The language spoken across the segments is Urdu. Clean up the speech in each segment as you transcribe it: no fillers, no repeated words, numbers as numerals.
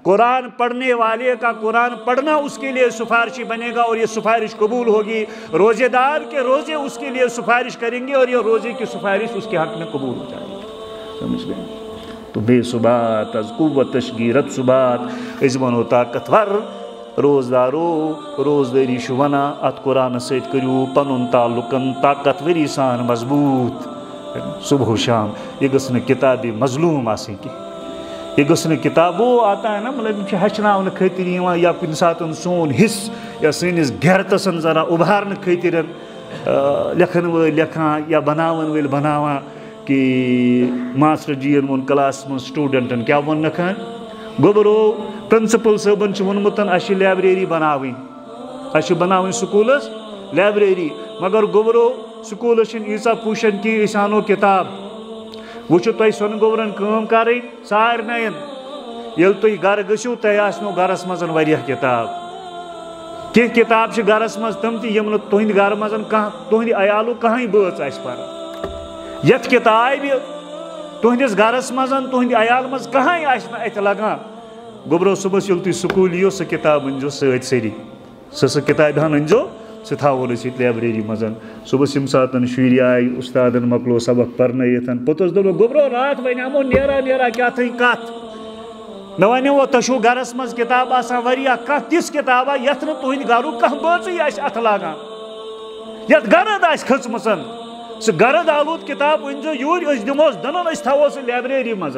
قرآن پڑھنے والے کا قرآن پڑھنا اس کے لیے سفارشی بنے گا اور یہ سفارش قبول ہوگی. روزے دار کے روزے اس کے لیے سفارش کریں گے اور یہ روزے کی سفارش اس کے حق میں قبول ہو جائے گی. سمجھ گئے؟ تو بے ثبات از قوت تشگیرت ثبات از ونو طاقتور روزدارو روزداری ونہ ات قرآن ست کرو پن تعلقن طاقتوری سان مضبوط. صبح و شام یہ گھس کتاب مظلوم آسیں کی، یہ گھس کتاب وہ آتا ہے نا مطلب ہچن خاطر یا کن سات سون حص یا سنس غیرتس ذرا ابھارن خاطر لکھن ول لکھان یا بناون ول بناوان کہ ماسٹر جین وون کلاس من سٹوڈنٹن کیا ون نکھان گوبرو پرنسپل صٲبن وونمت اَسہِ لائبریری بناوٕنۍ اَسہِ بناوٕنۍ سکوٗلس لائبریری مگر گوبرو سکوٗلس چھنہٕ ییٖژاہ پوشن کینٛہہ أسۍ اَنو کِتاب. وٕچھِو تۄہہِ سۄنہٕ گوبرن کٲم کرٕنۍ سارنٕے ییٚلہِ تُہۍ گرٕ گٔژھِو تۄہہِ آسنو گرس منٛز واریاہ کِتاب. کینٛہہ کِتاب چھِ گرس منٛز تِم تہِ یِم نہٕ تُہنٛدِ گرٕ منٛز کانٛہہ تُہنٛدِ عیالُک کٕہٕنۍ بٲژ آسہِ پران. یتھ کِتابہِ تُہنٛدِس گرس منٛز تُہنٛدِ عیال منٛز کٕہٕنۍ آسہِ نہٕ اَتہِ لگان گوبرو صُبحس ییٚلہِ تُہۍ سکوٗل یِیِو سۄ کِتاب أنۍزیو سۭتۍ سٲری سۄ کِتابہِ ہن أنۍزیو سُہ تھاوون أسۍ ییٚتہِ لائبریری منٛز. صُبحس ییٚمہِ ساتہٕ شُرۍ آیہِ اُستادن مۄکلو سبق پرنٲیِتھ پوٚتُس دوٚپُکھ گوبرو راتھ وَنیٛامو نیران نیران کیٛاہ تھٲے کتھ مےٚ وَنیو تۄہہِ چھُو گرس منٛز کِتاب آسان واریاہ کانٛہہ تِژھ کِتابا یتھ نہٕ تُہنٛدِ گرُک کانٛہہ بٲژٕے آسہِ اتھٕ لاگان یتھ گرد آسہِ کھٔژمٕژ سُہ گرد آلوٗد کِتاب أنۍزیو یوٗرۍ أسۍ دِموس دۄنن أسۍ تھاوو سُہ لائبریری منٛز.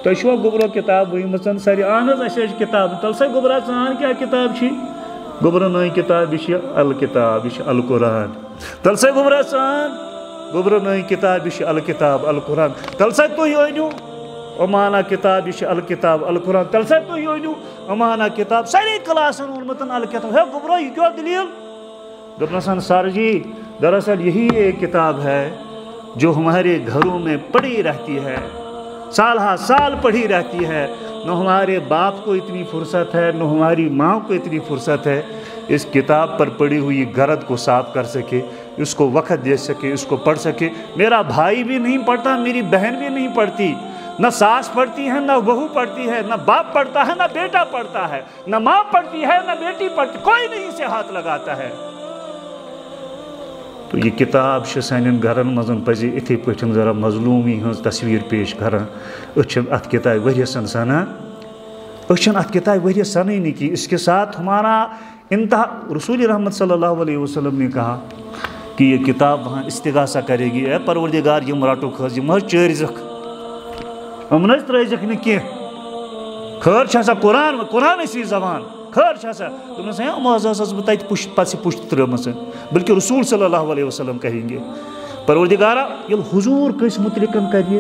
تۄہہِ چھُوا گوبرو کِتاب ؤنمٕژ سارے اہن حظ اَسہِ حظ چھِ کِتاب تَلہٕ سا گوبرا ژٕ کیٛاہ کِتاب چھِ گوبرا نٔے کِتاب یہِ چھِ الکِتاب یہِ چھِ القرآن. تَلہٕ سا گوبرا ژٕ گوبرا نٔے کِتاب یہِ چھِ الکِتاب القرآن. تَلہٕ سا تُہۍ أنِو اَمانا کِتاب یہِ چھِ الکِتاب القرآن. تَلہٕ سا تُہۍ أنِو اَمانا کِتاب سارے کلاسن ووٚنمُت الکِتاب. ہے گوبرا یہِ کیٛاہ دٔلیٖل دوٚپنَس سر جی دراصل یہی ایک کتاب ہے جو ہمارے گھروں میں پڑھی رہتی ہے سال ہا سال پڑھی رہتی ہے. نہ ہمارے باپ کو اتنی فرصت ہے نہ ہماری ماں کو اتنی فرصت ہے اس کتاب پر پڑھی ہوئی غرض کو صاف کر سکے اس کو وقت دے سکے اس کو پڑھ سکے. میرا بھائی بھی نہیں پڑھتا میری بہن بھی نہیں پڑھتی نہ ساس پڑھتی ہے نہ بہو پڑھتی ہے نہ باپ پڑھتا ہے نہ بیٹا پڑھتا ہے نہ ماں پڑھتی ہے نہ بیٹی پڑھتی کوئی نہیں اسے ہاتھ لگاتا ہے. تو یہ کتاب سانین گھرن مزن پزِ اتھے پٲٹھۍ ذرا مظلومی ہٕنٛز تصویر پیش کران. أسۍ چھِنہٕ اتھ کتابہِ ؤریَسن سنان أسۍ چھِنہٕ اتھ کتابہِ ؤریَس سنٲنی کہ اس کے ساتھ ہمارا انتہا. رسول رحمت صلی اللہ علیہ وسلم نے کہا کہ یہ کتاب وہاں استغاثہ کرے گی اے پروردگار یِم رٹُکھ حظ یِم حظ چٲرۍزکھ یِم نہٕ حظ ترٛٲیزکھ نہٕ کینٛہہ خٲر چھِ آسان قرآن ٲسی زبان خٲر چھِ آسان. دوٚپنَس ہے یِم حظ ٲسٕس بہٕ تَتہِ پَتہٕ پُشت ترٛٲومٕژ بلکہ رسول صلی اللہ علیہ وسلم کہیں گے پروردگارا ییٚلہِ حضوٗر کٲنٛسہِ مُتعلِقن کرِ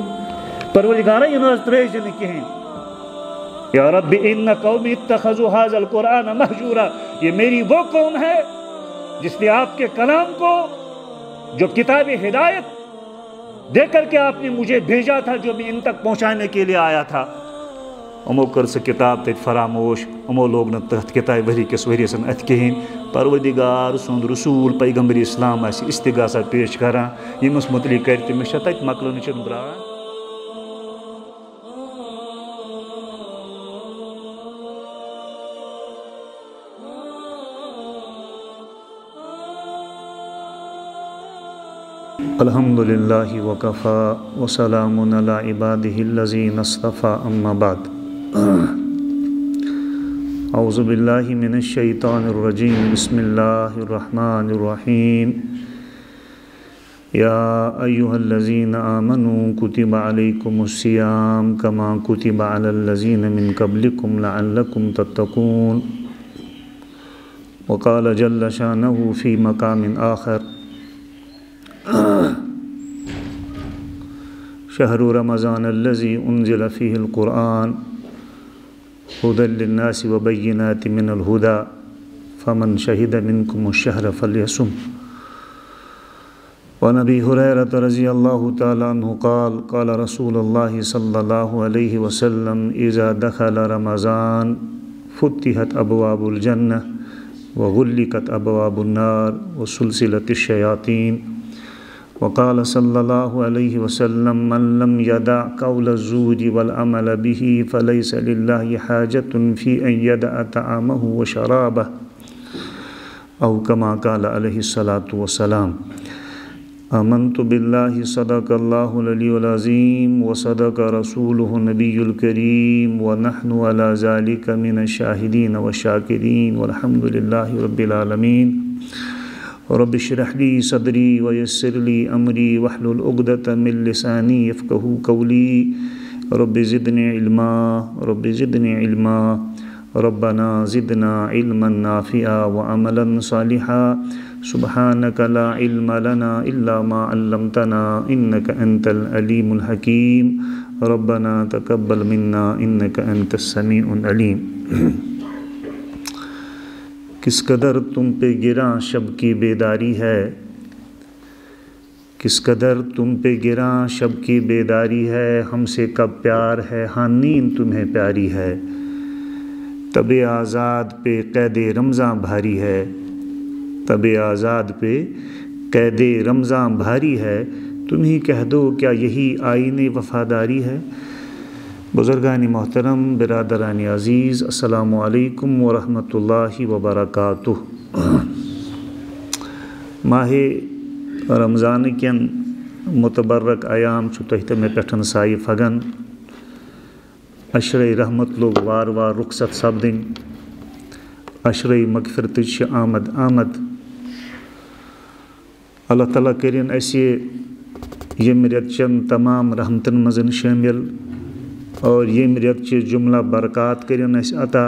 پروردگارا یہِ نہٕ حظ ترٛٲیزِ نہٕ کِہیٖنۍ. یا رب ان قومی اتخذوا هذا القرآن مہجورا. یہ میری وہ قوم ہے جس نے آپ کے کلام کو جو کتاب ہدایت دے کر کے آپ نے مجھے بھیجا تھا جو میں ان تک پہنچانے کے لیے آیا تھا یِمو کٔر سۄ کِتاب تَتہِ فراموش یِمو لوگ نہٕ تَتھ کِتابہِ ؤری کِس ؤریَسن اَتھِ کِہیٖنۍ. پروردگار سُنٛد رسوٗل پیغمبر اسلام آسہِ استغاثہ پیش کران ییٚمِس مُتعلق کرِ تٔمِس چھےٚ تَتہِ مۄکلٲنٕچ بران. الحمد للہ وکفا وسلام علی عبادہ الذین اصطفیٰ اما بعد. اعوذ باللہ من الشیطان الرجیم بسم اللہ الرحمن الرحیم. یا ایہا الذین آمنوا کتب علیکم الصیام کما کتب علی الذین من قبلکم لعلکم تتقون. وقال جل شانہ فی مقام آخر شہر رمضان الذی انزل فیہ القرآن ہدی للناس وبینات من الہدی فمن شہد منکم الشہر فلیصم. وعن ابی ہریرۃ رضی اللہ تعالی عنہ قال قال رسول اللہ صلی اللہ علیہ وسلم اذا دخل رمضان فتحت ابواب الجنہ وغلقت ابواب النار وسلسلت الشیاطین وقال صلی اللہ علیہ وسلم من لم يدع قول الزور والعمل به فليس لله حاجة في أن يدع طعامه وشرابه أو كما قال عليه الصلاة والسلام آمنت بالله صدق الله العلي العظيم وصدق رسوله النبي الكريم ونحن على ذلك من الشاهدين والشاكرين والحمد لله رب العالمين رب اشرح لي صدري ويسر لي أمري واحلل عقدة من لساني يفقهوا قولي رب زدني علما رب زدني علما ربنا زدنا علما نافعا وعملا صالحا سبحانك لا علم لنا إلا ما علمتنا إنك أنت العليم الحكيم ربنا تقبل منا إنك أنت السميع العليم کس قدر تم پہ گراں شب کی بیداری ہے کس قدر تم پہ گراں شب کی بیداری ہے ہم سے کب پیار ہے ہاں نیند تمہیں پیاری ہے تب آزاد پہ قید رمضاں بھاری ہے تب آزاد پہ قید رمضاں بھاری ہے تم ہی کہہ دو کیا یہی آئین وفاداری ہے بزرگان محترم برادران عزیز السلام علیکم ورحمۃ اللہ وبرکاتہ ماہ رمضان کین متبرک ایام تہ پہ سائے پھگن اشرے رحمت لوگ وار وار رخصت سپدن اشرے مغفرت آمد آمد اللہ تعالیٰ کرن اسہ یم ریتچن تمام رحمتن مزن شامل اور یم ریتچہ جملہ برکات کرن اس عطا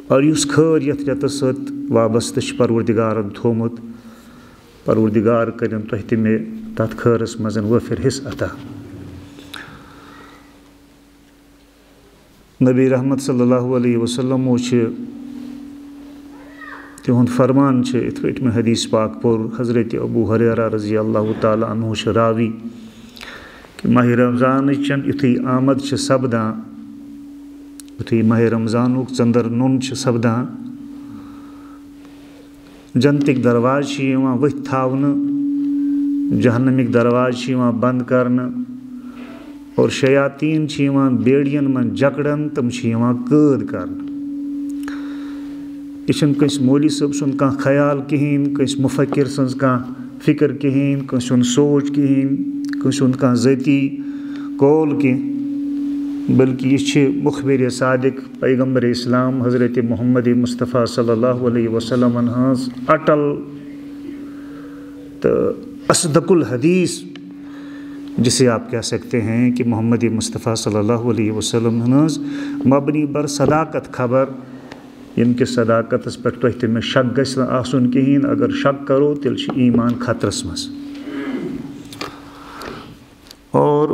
اور اس خیر یت ریتس ست وابستہ پروردگارن تھومت پروردگار کرن تہ تہ مے تت خیرس مزن وفر حص عطا نبی رحمت صلی اللہ علیہ وسلم تہند فرمان ات پہ میں حدیث پاک پور حضرت ابو ہریرہ رضی اللہ تعالیٰ عنہ راوی کہ ماہ رمضان چن یتھی آمد سپدان یتھی ماہ رمضان ژندر نون سپدان جنتک درواز ؤتھ تھاؤن جہنمک درواز بند کرنا اور شیاطین بیڑین من جکڑن تم قید کرنا یہ کنس مولی صاحب سن کان خیال کہین کنس مفکر سن کان فکر کہین کنس سن سوچ کہین کنس سن کان ذاتی قول کی بلکہ یہ مخبر صادق پیغمبر اسلام حضرت محمد مصطفیٰ صلی اللہ علیہ وسلم ہنز اٹل تو اصدق الحدیث جسے آپ کہہ سکتے ہیں کہ محمد مصطفیٰ صلی اللہ علیہ وسلم ہنز مبنی بر صداقت خبر یم کہ صداقت پہ تہ میں شک گژھِ نہٕ آسُن کہین اگر شک کرو تیل ایمان خطرس مز اور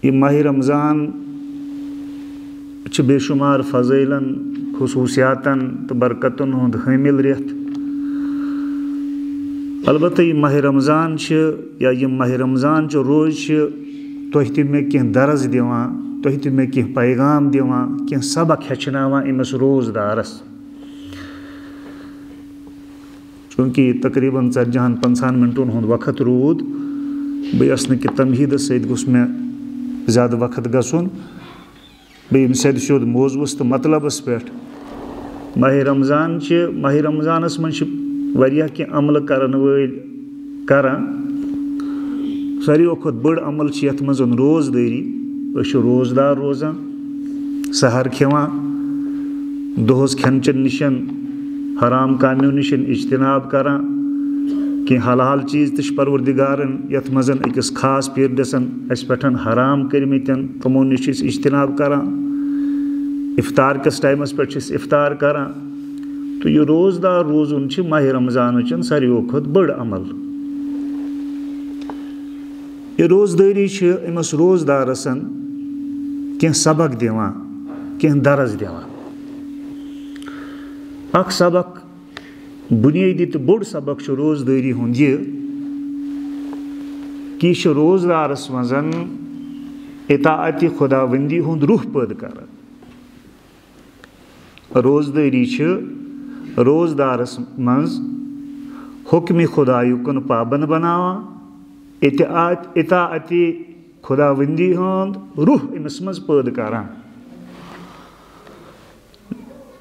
یہ ماہ رمضان بے شمار فضائلن خصوصیاتن تو برکتن ہند حامل ریت البتہ یہ ماہ رمضان یا یہ ماہ رمضان روز تہ تہ میں کینٛہہ درس دِوان تہ تہ میں کینٛہہ پیغام دِوان کینٛہہ سبق ہیٚچھناوان أمس روز دارس چونکہ تقریباً 40-50 منٹن ہند وقت روٗد بیٚیہِ نہٕ کہ تمہیٖدس سۭتۍ گوٚژھ مےٚ زیادٕ وقت گژھُن بیٚیہِ سیٚدِ سیوٚد موضوعس تہٕ مطلبس پٮ۪ٹھ ماہ رمضانس منٛز چھِ واریاہ کینٛہہ عملہٕ کرن وٲلۍ کران ساروٕیو کھۄتہٕ بٔڑ عمل چھِ یتھ منٛز روزدٲری أسۍ چھِ روزدار روزان سحر کھٮ۪وان دۄہس کھٮ۪ن چٮ۪ن نِشن حرام کامیو نِشن اجتناب کران کینٛہہ حلال چیٖز تہِ چھِ پروردگارن یتھ منٛز أکِس خاص پیٖرڈسن اَسہِ پٮ۪ٹھ حرام کٔرمٕتٮ۪ن تِمو نِش چھِ أسۍ اجتناب کران افطار کِس ٹایمس پٮ۪ٹھ چھِ أسۍ افطار کران تو یہ روزدار روزن چھِ ماہ رمضان چن ساروٕیو کھۄتہٕ بٔڑ عمل یہ روزدٲری چھِ أمس روزدارسن کینٛہہ سبق دِوان کینٛہہ درس دِوان اکھ سبق بنیٲدی تہٕ بوٚڑ سبق چھُ روزدٲری ہُنٛد یہِ کہ یہِ چھُ روزدارس منٛز اطاعتِ خۄداوندی ہُنٛد روح پٲدٕ کران روزدٲری چھِ روزدارس منز حکم خدای کن پابند بناوان اطاعت خداوندی ہند روح امس مز پید کران.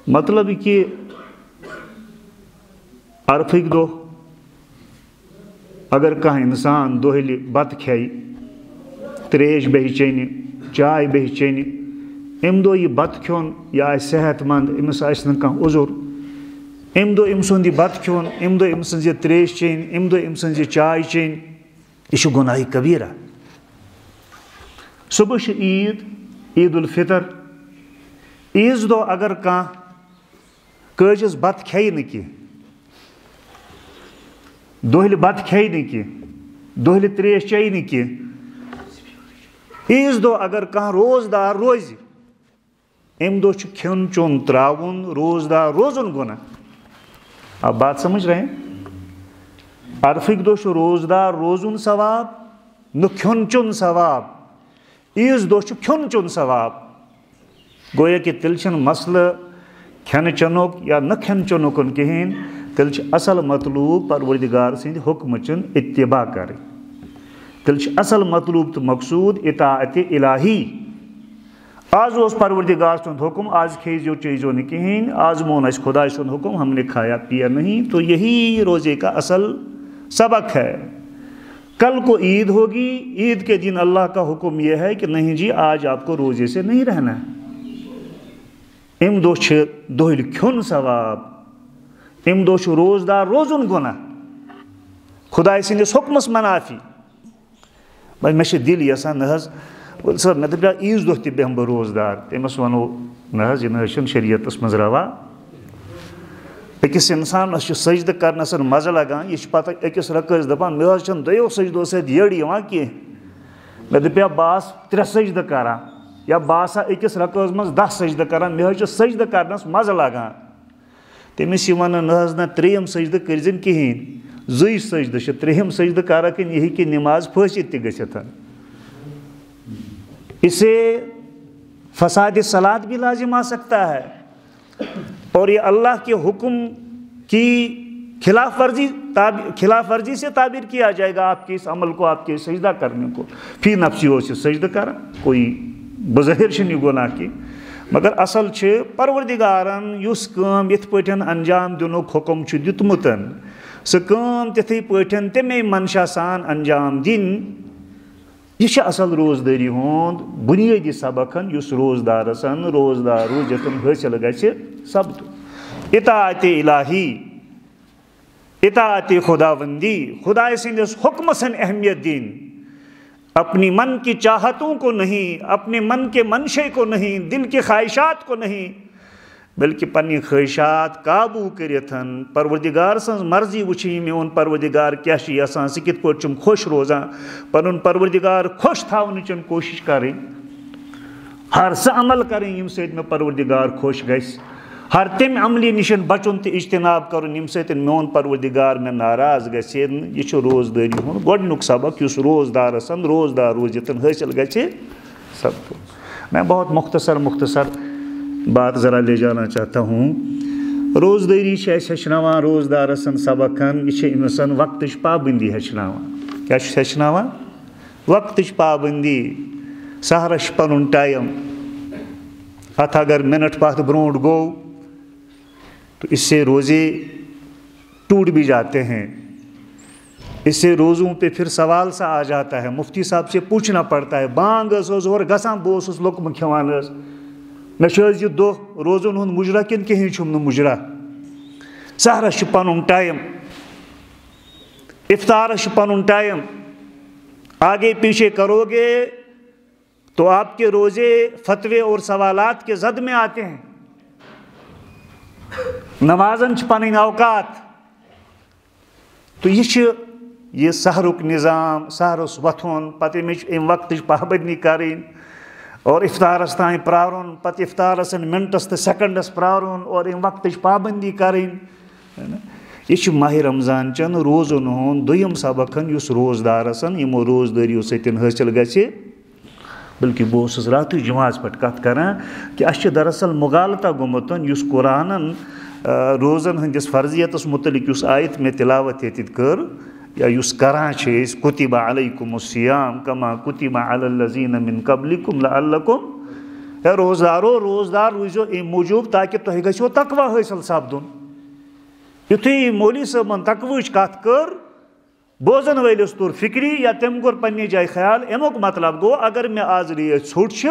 مطلب کہ عرفک دہ اگر کانٛہہ انسان دۄہلہِ بتہٕ کھیٚیہِ تریش بیٚیہِ چیٚنہِ چاے بیٚیہِ چیٚنہِ امہِ دۄہ یہِ بتہٕ کھیوٚن یہِ آسہِ صحت منٛد أمِس آسہِ نہٕ کانٛہہ عذر امہِ دۄہ أمۍ سُنٛد یہِ بتہٕ کھیوٚن امہِ دۄہ أمۍ سٕنٛز یہِ تریش چیٚنۍ امہِ دۄہ أمۍ سٕنٛز یہِ چاے چیٚنۍ یہِ چھُ گۄناہہِ کبیٖرہ. صبح چھِ عیٖد عیٖد الفطر عیٖذ دۄہ اگر کانٛہہ کٲجِس بتہٕ کھیٚیہِ نہٕ کینٛہہ دۄہلہِ بتہٕ کھیٚیہِ نہٕ کینٛہہ دۄہلہِ تریش چیٚیہِ نہٕ کینٛہہ عیٖذ دۄہ اگر کانٛہہ روزدار روزِ امہِ دۄہ چھُ کھیوٚن چیوٚن ترٛاوُن روزدار روزُن گۄناہ. اب بات سمجھ رہے ہیں؟ عرفٕکۍ دۄہ چھُ روزدار روزُن ثواب نہٕ کھیوٚن چیوٚن ثواب. عیٖذ دۄہ چھُ کھیوٚن چیوٚن ثواب. گویا کہ تیٚلہِ چھُنہٕ مسلہٕ کھٮ۪نہٕ چٮ۪نُک یا نہٕ کھٮ۪ن چٮ۪نُک کِہیٖنۍ تیٚلہِ چھُ اصل مطلوب پروردگار سٕنٛدِ حُکمٕچن اتباع کرٕنۍ. تیٚلہِ چھُ اصل مطلوب تہٕ مقصوٗد اطاعتِ الٰہی. آز اوس پروردگار سُنٛد حُکم آز کھیٚیزیو چیٚیزیو نہٕ کِہیٖنۍ آز مون اَسہِ خۄداے سُنٛد حُکم ہم نے کھایا پیا نہیں تو یہی روزے کا اصل سبق ہے. کل کو عید ہوگی عید کے دن اللہ کا حکم یہ ہے کہ نہیں جی آج آپ کو روزے سے نہیں رہنا ہے. امہِ دۄہ چھِ دۄہلہِ کھیوٚن ثواب امہِ دۄہ چھُ روزدار روزُن گۄناہ خۄداے سٕنٛدِس حُکمس منافی. وۄنۍ مےٚ چھِ دِل یژھان نہ حظ ولہٕ صٲب مےٚ دَپیٛاو عیٖذ دۄہ تہِ بیٚہمہٕ بہٕ روزدار تٔمِس وَنو نہ حظ یہِ نہ حظ چھُنہٕ شریعتس منٛز روا. أکِس اِنسانس چھُ سجدٕ کرنس مزٕ لگان یہِ چھُ پتہٕ أکِس رکٲژ دپان مےٚ حظ چھنہٕ دۄیو سجدو سۭتۍ یٔڈ یِوان کینٛہہ مےٚ دپیٛاو بہٕ آسہٕ 3 سجدٕ کران یا بہٕ آسہٕ ہا أکِس رکٲژ منٛز 10 سجدٕ کران مےٚ حظ چھُ سجدٕ کرنس مزٕ لگان. تٔمِس یہِ وَنان نہ حظ نہ 3یم سجدٕ کٔرزِنہٕ کِہیٖنۍ 2 سجدٕ چھِ 3یم سجدٕ کرکھ یہِ ہیٚکہِ نِماز پھٲسِتھ تہِ گٔژھِتھ. اس سے فساد صلات بھی لازم آ سکتا ہے اور یہ اللہ کے حکم کی خلاف ورزی سے تعبیر کیا جائے گا آپ کے اس عمل کو آپ کے سجدہ کرنے کو. فی نفسی اوس یہِ سجدٕ کران کوئی بظٲہِر چھِنہٕ یہِ گۄناہ کینٛہہ مگر اصل چھِ پروردگارن یُس کٲم یِتھ پٲٹھۍ انجام دِنُک حُکم چھُ دیُتمُت سۄ کٲم تِتھٕے پٲٹھۍ تَمے منشا سان انجام دِنۍ. یہِ چھِ اصل روزدٲری ہُنٛد بُنیٲدی سبق یُس روزدارس روزدار روٗزِتھ حٲصِل گژھِ سپدُن. اطاعتِ الٰہی اطاعتِ خداوندی خدائے سٕنٛدِس حُکمس اہمیت دِنۍ. اپنی من کی چاہتوں کو نہیں اپنے من کے منشے کو نہیں دل کے خواہشات کو نہیں بلکہ پننہِ خواہشات قابوٗ کٔرِتھ پروردگار سٕنٛز مرضی وٕچھِنۍ میون پروردگار کیاہ چھُ یژھان سُہ کِتھ پٲٹھۍ چھُم خۄش روزان پنُن پروردگار خۄش تھاونٕچ کوٗشِش کرٕنۍ. ہر سُہ عمل کرٕنۍ ییٚمہِ سۭتۍ مےٚ پروردگار خۄش گژھِ ہر تمہِ عملہِ نِش بچُن تہٕ اجتناب کرُن ییٚمہِ سۭتۍ میون پروردگار مےٚ ناراض گژھِ. یہِ چھُ روزدٲری ہُنٛد گۄڈنیُک سبق یُس روزدارس روزدار روٗزِتھ حٲصِل گژھِ سپدُن. میں بہت مختصر بات ذرا لے جانا چاہتا ہوں. روزدٲری چھِ اَسہِ ہیٚچھناوان روزدارس سبق یہِ چھِ أمِس وقتٕچ پابنٛدی ہیٚچھناوان. کیاہ چھُس ہیٚچھناوان؟ وقتٕچ پابنٛدی. سحرس چھُ پنُن ٹایم اتھ اگر مِنٹ پتھ برونٛٹھ گوٚو تو اس سے روزے ٹوٹ بھی جاتے ہیں. اس سے روزوں پہ پھر سوال سا آ جاتا ہے مفتی صاحب سے پوچھنا پڑتا ہے بانگ ٲس اورٕ گژھان بہٕ اوسُس لوٚقمہٕ کھٮ۪وان حظ مےٚ چھُ حظ یہِ دۄہ روزن ہُنٛد مُجرا کِنہٕ کِہیٖنۍ چھُم نہٕ مُجرا. سحرس چھُ پنُن ٹایم افطارس چھُ پنُن ٹایم. آگے پیچھے کرو گے تو آپ کے روزے فتوے اور سوالات کے زد میں آتے ہیں. نمازن چھِ پنٕنۍ اوقات. تو یہِ چھِ یہِ سحرُک نظام سحرس وۄتھُن پتہٕ اَمِچ امہِ وقتٕچ پابنٛدی کرٕنۍ اور افطارس تانۍ پرٛارُن پتہٕ افطارس منٹس تہٕ سیکنڈس پرٛارُن اور امہِ وقتٕچ پابنٛدی کرٕنۍ. یہِ چھُ ماہِ رمضان چٮ۪ن روزن ہُنٛد دوٚیِم سبق یُس روزدارس یِمو روزدٲریو سۭتۍ حٲصِل گژھِ. بلکہ بہٕ اوسُس راتٕے جُمعس پٮ۪ٹھ کتھ کران کہِ اَسہِ چھُ دراصل مُغالطہ گوٚمُت یُس قرآنن روزن ہندس فرضیتس متعلق اس آیت میں تلاوت یتت کر یا اس کران کتب علیکم الصیام کما کتب علی الذین من قبلکم لعلکم روزدار روزو ام موجوب تاکہ تہ گھو تقوی حاصل سپدن. یتھے مولوی صٲبن تقویچ کت کر بوزن ولس تور فکری یا تم کور پنہ جائے خیال امیک مطلب گو اگر میں آز ریش ژھوٹ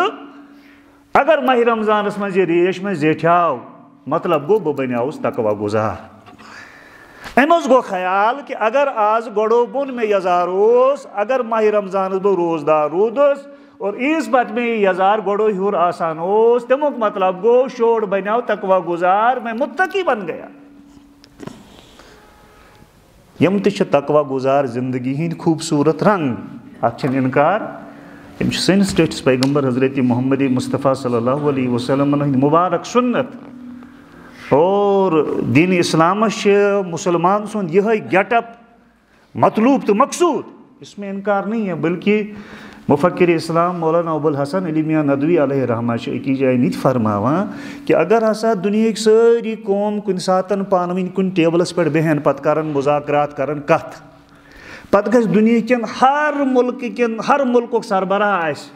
اگر ماہ رمضانس مز یہ ریش میں زیٹھاو مطلب گو بہ بنیاوس تقوی گزار. امس گو خیال کہ اگر آز گوڑو بن میں یزار اگر ماہ رمضانس بہ روزدار رودس اور عیز پتہ میں یزار گوڑو ہیور آسان تمیک مطلب گو شوڑ بنیاو تقوی گزار میں متقی بن گیا. یم تہ تقوی گزار زندگی ہند خوبصورت رنگ ات انکار. یم سنس ٹیٹس پیغمبر حضرت محمد مصطفیٰ صلی اللہ علیہ وسلم مبارک سنت اور دین اسلام مسلمان سن یہ گیٹ اپ مطلوب تو مقصود اس میں انکار نہیں ہے. بلکہ مفکر اسلام مولانا ابوالحسن علی میاں ندوی علیہ رحمہ اکی جائے نیت فرماوان کہ اگر ہسا دنیا ساری قوم کن ساتن پانوین کن ٹیبلس پہ بہن پتہ کرن مذاکرات کرن کت پتہ گھس دنیا کن ہر ملک سربراہ آس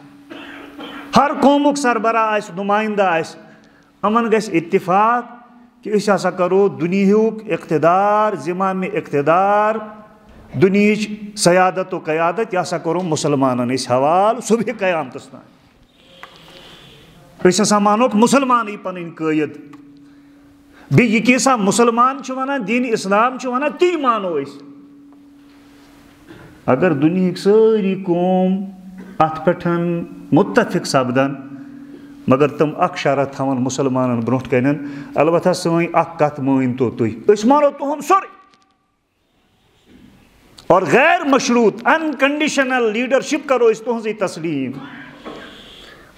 ہر قومک سربراہ آس نمائندہ آس امن گھس اتفاق کہ اس ہسا کرو دنیاک اقتدار زمام اقتدار دنیچ سیادت و قیادت یہ سا کرو مسلمانن اس حوال صبح قیامتس تان. اس ہسا مانوک مسلمان پن قید بیٚیہِ یہ کیسا مسلمان چھ ونان دین اسلام چھ ونان تی مانو اس. اگر دنیا ساری قوم ات پہ متفق سپدن مگر تم اخ شرط تھون مسلمانن برونٹ کن البتہ سن اخ کت مٲنۍ تو تُہۍ أسۍ مانو تُہُنٛد سورُے اور غیر مشروط انکنڈیشنل لیڈرشپ کرو اس تہذی تسلیم.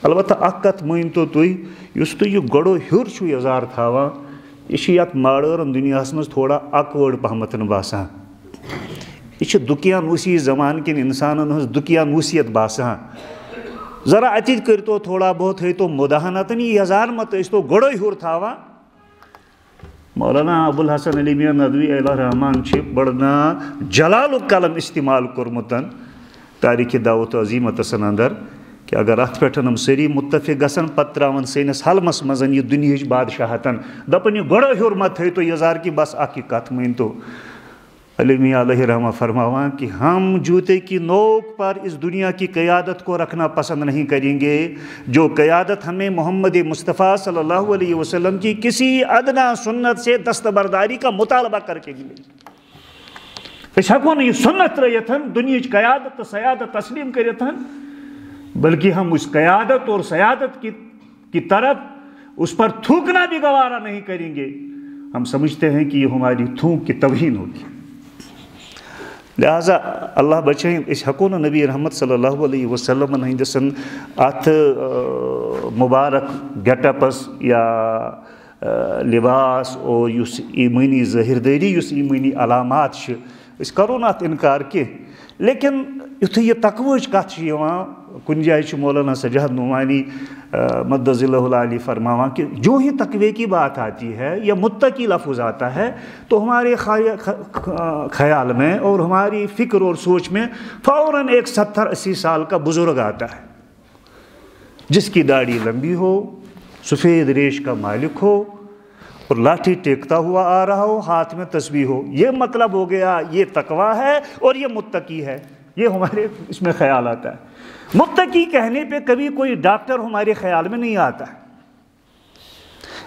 البتہ اخ کت مٲنۍ تو تُہۍ یُس تُہۍ یہ گۄڈو ہیوٚر چھُو یزار تھاوان یہ چھُ یتھ ماڈٲرٕن دُنیاہس منٛز تھوڑا اکوٲڑ پہمتھ باسان. یہ چھُ دُکیانوسی زمان کٮ۪ن انسانن ہٕنٛز دُکیانوسیت باسان. ذرا اتِتھ کٔرۍتو تھوڑا بہت ہٲیتو مداحنتن یہ یزار مت ٲسۍتو گۄڈے ہیوٚر تھاوان. مولانا ابوالحسن علی میاں ندوی علیہ رحمان بڑنا جلال قلم استعمال کورمت تاریخ دعوت عظیمتس اندر کہ اگر ات پہ ہم ساری متفق گھن پتہ تراون سنس حلمس مزن یہ دنیا بادشاہتن دپن یہ گوڑو ہیور مت تھو یزار کی بس اخ کت مین تو. علی میاں علیہ رحمہ فرماواں کہ ہم جوتے کی نوک پر اس دنیا کی قیادت کو رکھنا پسند نہیں کریں گے جو قیادت ہمیں محمد مصطفیٰ صلی اللہ علیہ وسلم کی کسی ادنا سنت سے دستبرداری کا مطالبہ کر کے ملے. اس ہکو یہ سنت ترتھن دنیا قیادت تو سیادت تسلیم کرتھن بلکہ ہم اس قیادت اور سیادت کی طرف اس پر تھوکنا بھی گوارا نہیں کریں گے. ہم سمجھتے ہیں کہ یہ ہماری تھوک کی توہین ہوگی. لہذا اللہ بچائیں اس ہکو نبی رحمت صلی اللہ علیہ وسلم ہندسن ات مبارک گیٹ اپس یا لباس اور اس ایمانی ظاہرداری اس ایمانی علامات اس کرو نا انکار کی. لیکن یتھے یہ تقویچ کت کن جائے مولانا سجاد نعمانی مدظ اللہ العالی فرماواں کہ جو ہی تقوی کی بات آتی ہے یا متقی لفظ آتا ہے تو ہمارے خیال میں اور ہماری فکر اور سوچ میں فوراً ایک 70-80 سال کا بزرگ آتا ہے جس کی داڑھی لمبی ہو سفید ریش کا مالک ہو اور لاٹھی ٹیکتا ہوا آ رہا ہو ہاتھ میں تسبیح ہو. یہ مطلب ہو گیا یہ تقوی ہے اور یہ متقی ہے. یہ ہمارے اس میں خیال آتا ہے. متقی کہنے پہ کبھی کوئی ڈاکٹر ہمارے خیال میں نہیں آتا ہے.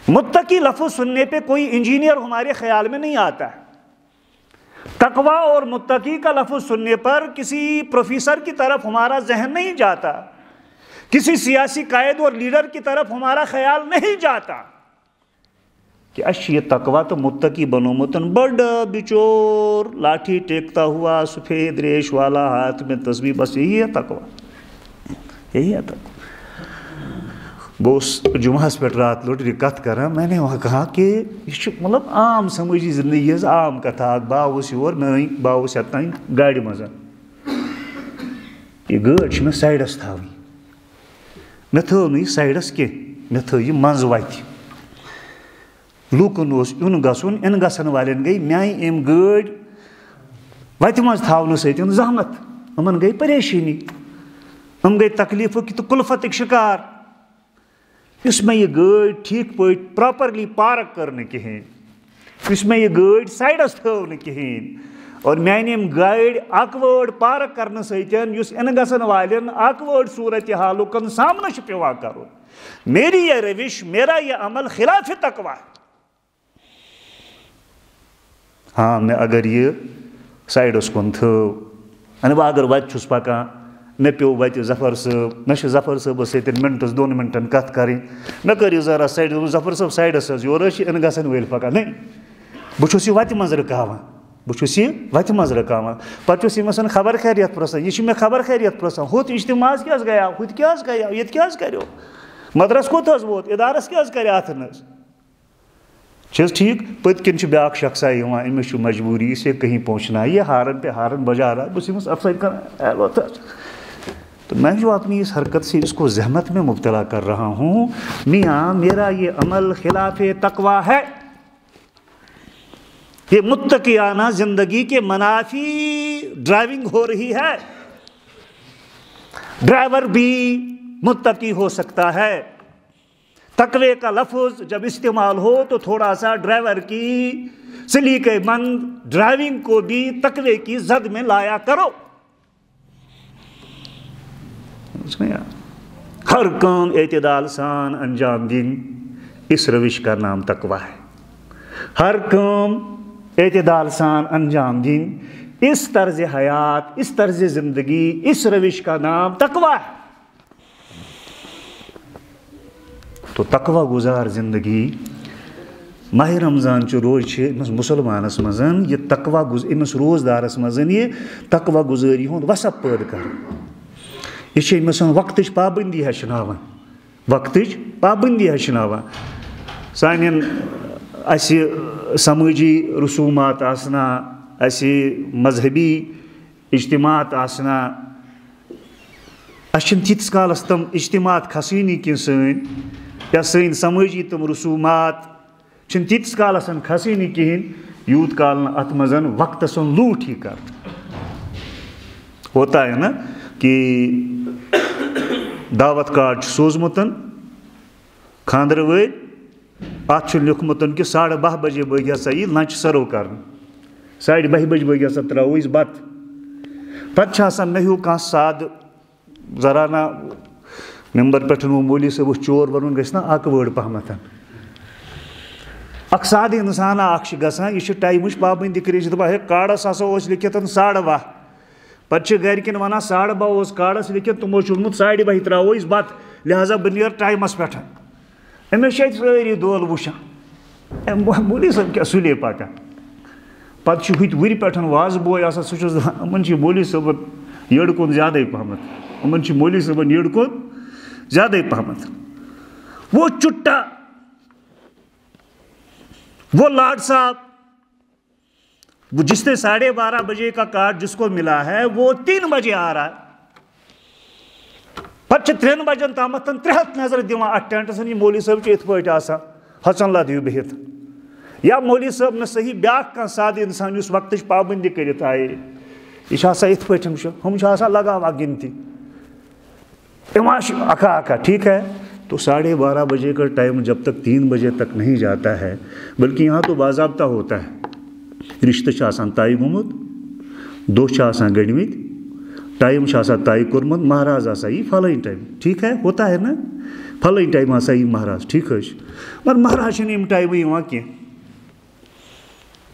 متقی لفظ سننے پہ کوئی انجینئر ہمارے خیال میں نہیں آتا ہے. تقوی اور متقی کا لفظ سننے پر کسی پروفیسر کی طرف ہمارا ذہن نہیں جاتا, کسی سیاسی قائد اور لیڈر کی طرف ہمارا خیال نہیں جاتا کہ اچھ یہ تقوی تو متقی بنومتن بڑا بچور لاٹھی ٹیکتا ہوا سفید ریش والا ہاتھ میں تسبیح, بس یہی ہے تقوی, یہی ہے تقوی. بہت جمعہ پہ رات لوٹری کت کرا میں نے وہاں کہا کہ یہ مطلب عام سمجھی زندگی عام کتھا باوس یور میں باوس یتان گاڑی مزہ یہ گاڑی میں سائڈس تھاوی میں تھو نی سائڈس کی میں تھو یہ منز وتہ لوکن یون گژھُن ان گژھن والٮ۪ن گٔے میانہِ أمۍ گٲڑۍ وتہِ منٛز تھاونہٕ سۭتۍ زحمت یِمن گٔے پریشٲنی یِم گٔے تکلیٖفُک تہٕ کُلفتٕکۍ شِکار یُس مےٚ یہِ گٲڑۍ ٹھیٖک پٲٹھۍ پراپرلی پارک کٔر نہٕ کِہیٖنۍ یُس مےٚ یہِ گٲڑۍ سایڈس تھٲو نہٕ کِہیٖنۍ اور میانہِ أمۍ گاڑِ اکوٲڑ پارک کرنہٕ سۭتۍ یُس اِنہٕ گژھن والٮ۪ن اکوٲڑ صوٗرتِ حالُک سامنہٕ چھُ پیٚوان کرُن میری یہ روش میرا یہ عمل خلاف تقویٰ ہاں میں اگر یہ سائڈس کن تھو بہٕ اگر وتہِ چھُس پکان مےٚ پیوٚو وتہِ ظفر صٲب مےٚ چھُ ظفر صٲبس سۭتۍ منٹس 2 منٹن کتھ کرٕنۍ مےٚ کٔر یہِ ذرا سایڈ ظفر صٲب سایڈس حظ یورٕ حظ چھِ اِنہٕ گژھن وٲلۍ پکان نہیں بہٕ چھُس یہِ وتہِ منٛز رُکاوان پتہٕ چھُس یِمن سۭتۍ خبر خیریت پرژھان یہِ چھُ مےٚ خبر خیریت پرژھان ہُتھ اجتماعس کیٛاہ حظ گٔیاو ہُتہِ کیٛاہ حظ گٔیاو ییٚتہِ کیٛاہ حظ کریو مدرس کوٚت حظ ووت ادارس کیٛاہ حظ کرِ اتھن حظ چھِ حظ ٹھیٖک پٔتۍ کِنۍ چھُ بیٛاکھ شخصا یِوان أمِس چھُ مجبوٗری اسے کہیں پہنچنا ہے یہ ہارن پہ ہارن بجا رہا ہے بہٕ چھُس أمِس افسر کران تو میں جو اپنی اس حرکت سے اس کو زحمت میں مبتلا کر رہا ہوں میاں میرا یہ عمل خلاف تقویٰ ہے یہ متقیانہ زندگی کے منافی ڈرائیونگ ہو رہی ہے ڈرائیور بھی متقی ہو سکتا ہے تقوی کا لفظ جب استعمال ہو تو تھوڑا سا ڈرائیور کی سلیقہ مند ڈرائیونگ کو بھی تقوی کی زد میں لایا کرو ہر کام اعتدال سان انجام دین اس روش کا نام تقویٰ ہے ہر کام اعتدال سان انجام دین اس طرز حیات اس طرز زندگی اس روش کا نام تقویٰ ہے تو تقویٰ گزار زندگی ماہ رمضان چہ روز مسلمانس مزن یہ تقویٰ امس روزدارس مزن یہ تقویٰ گزاری ہند وصف پید کر یہ امس وقتچ پابندی ہچناوان وقتچ پابندی ہچناوان سانین اسی سماجی رسومات آسنا اسی مذہبی اجتماعات آسنا اچھن تیتس کالس تم اجتماعات کھسینی کی سن یا سن سماجی تم رسومات چھن تیتس کالس کھسینی کہین یوت کال ات مزن وقت سن لوٹ ہی کر ہوتا ہے نا کہ دعوت کارڈ سوزمتن خاندر ول ات لیکھمتن کہ 12:30 بجے بٲگۍ ہسا یہ لنچ سرو کر 12:30 بجے بٲگۍ ہسا تراو أسۍ بت پتہ آسان مےٚ ہیوٗ کانٛہہ سادٕ ذرا نا ممبر پٮ۪ٹھ مولی صٲبس چور ونُن گژھِ نا اکھ وٲڑ پہمتھ اکھ سادٕ انسانا اکھ چھُ گژھان یہِ چھُ ٹایمٕچ پابندی کٔرِتھ چھُ دپان ہے کارڈس ہسا اوس لیکھِتھ 12:30 پتہٕ چھِ گرِکٮ۪ن ونان 12:30 اوس کارڈس لیکھِتھ تِمو چھُ ووٚنمُت 12:30 تراوو أسۍ بتہٕ لہذا بہٕ نیرٕ ٹایمس پٮ۪ٹھ أمِس چھِ اَتہِ سٲری دۄہل وٕچھان مولی صٲب کیٛاہ سُلے پکان پتہٕ چھُ ہُتہِ وُرِ پٮ۪ٹھ وازٕ بوے آسان سُہ چھُس دپان یِمن چھِ مولی صٲبن یٔڑ کُن زیادے پہمتھ یِمن چھِ مولی صٲبن یٔڑ کُن زیادہ پہمتھ وہ چٹا وہ لاڈ صاحب وہ جس نے 12:30 بجے کا کارڈ جس کو ملا ہے وہ 3 بجے آ رہا ہے پتہ 3 بجن تامتھ 300 نظر دِوان اتھ ٹینٹس یہ مولی صٲب چھُ یِتھ پٲٹھۍ آسان ہژن لدیو بِہِتھ یا مولی صٲب نہٕ صحیح بیاکھ کانٛہہ سادٕ انسان یُس وقتٕچ پابندی کٔرِتھ آیے یہ چھُ آسان یِتھ پٲٹھۍ چھُ ہُم چھِ آسان لگاوان گنتی اکھا ٹھیک ہے تو 12:30 بجے کا ٹائم جب تک 3 بجے تک نہیں جاتا ہے بلکہ یہاں تو باضابطہ ہوتا ہے رشتہ چھُ آسان طے گوٚمُت دۄہ چھِ آسان گٔنڈۍمٕتۍ ٹائم چھُ آسان طے کوٚرمُت مہراز ہسا یی فلٲنۍ ٹائم ٹھیک ہے ہوتا ہے نا فلٲنۍ ٹائم ہسا یی مہراز ٹھیک حظ چھُ مگر مہراز چھِنہٕ یِم ٹایمہٕ یِوان کینٛہہ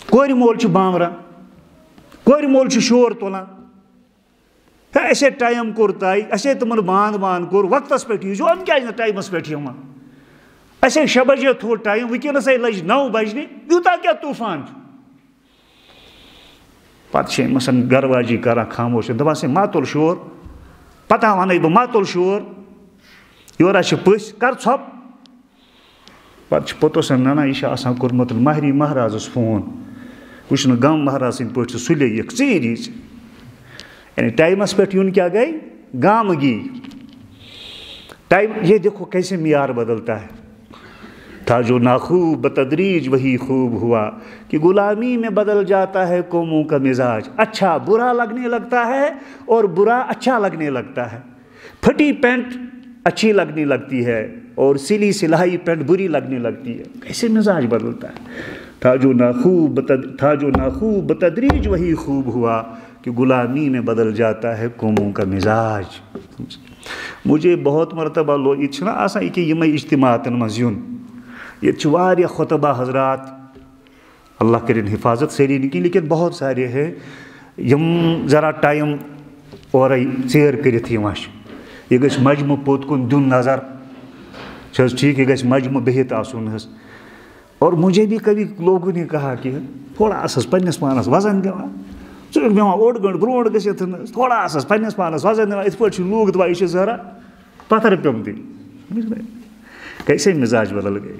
کورِ مول چھُ بامبران کورِ مول چھُ شور تُلان ہے اَسے ٹایم کوٚر طے اَسے تِمن باند کوٚر وقتس پٮ۪ٹھ ییٖزیو یِم کیٛازِ نہٕ ٹایمس پٮ۪ٹھ یِوان اَسے 6 بجے تھوٚو ٹایم وٕنکیٚنسے لٔجۍ 9 بجنہِ یوٗتاہ کیٛاہ طوٗفان چھُ پتہٕ چھِ أمِس گرواجی کران خاموش دپان ہے ما تُل شور پتہ ونے بہٕ ما تُل شور یورٕ چھِ پٔژھۍ کر ژھۄپ پتہٕ چھِ پوٚتُس نہ یہِ چھُ آسان کوٚرمُت مہریٚنۍ مہرازس فون وٕچھ نہٕ غم مہراز سٕنٛدۍ پٲٹھۍ ژٕ سُلے یِکھ ژیٖرۍ یی ژٕ یعنی ٹائمس پہ یون کیا گئی گامگی ٹائم یہ دیکھو کیسے معیار بدلتا ہے تھا جو ناخوب بتدریج وہی خوب ہوا کہ غلامی میں بدل جاتا ہے قوموں کا مزاج. اچھا برا لگنے لگتا ہے اور برا اچھا لگنے لگتا ہے. پھٹی پینٹ اچھی لگنے لگتی ہے اور سلی سلائی پینٹ بری لگنے لگتی ہے. کیسے مزاج بدلتا ہے. تھا جو ناخوب بتدریج وہی خوب ہوا کہ غلامی میں بدل جاتا ہے قوموں کا مزاج. مجھے بہت مرتبہ لوگ یہ چھنا آسان کہ یہ اجتماعاتن مز یون یہ واریاہ خطبہ حضرات اللہ کرن حفاظت ساری نہیں کی لیکن بہت سارے ہیں یم ذرا ٹائم اور ژیر کرت یہ گژھِ مجمع پوت کن دن نظر چھس ٹھیک یہ گژھِ مجمع بہت آسن حس. اور مجھے بھی کبھی لوگوں نے کہا کہ تھوڑا آسس پننس پانس وزن دِوان ژٕ چھُکھ بیٚہوان اوٚڑ گٲنٛٹہٕ برونٛٹھ گٔژھِتھ تھوڑا آسس پننس پانس وزن دِوان یِتھ پٲٹھۍ چھِ لوٗکھ دپان یہِ چھُ ذرا پتھر پیوٚمتٕے. کیسے مزاج بدل گئے.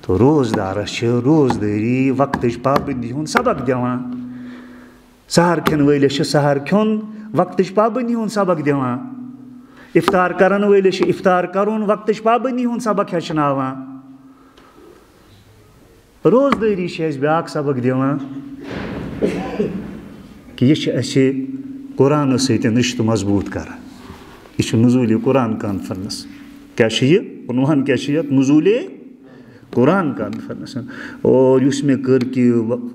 تو روزدارس چھِ روزدٲری وقتٕچ پابندی ہُنٛد سبق دِوان. سحر کھٮ۪ن وٲلِس چھِ سحر کھیوٚن وقتٕچ پابندی ہُنٛد سبق دِوان. افطار کرن وٲلِس چھِ افطار کرُن وقتٕچ پابندی ہُنٛد سبق ہیٚچھناوان. روزدٲری چھِ اَسہِ بیٛاکھ سبق دِوان کہ یہ چھِ اَسہِ قرآنس سۭتۍ رشتہٕ مضبوٗط کران. یہ چھُ نزوٗلِ قرآن کانفرنس. کیٛاہ چھِ یہِ عنوان کیٛاہ چھِ یتھ نزوٗلِ قرآن کانفرنس. اور یُس مےٚ کٔر کہِ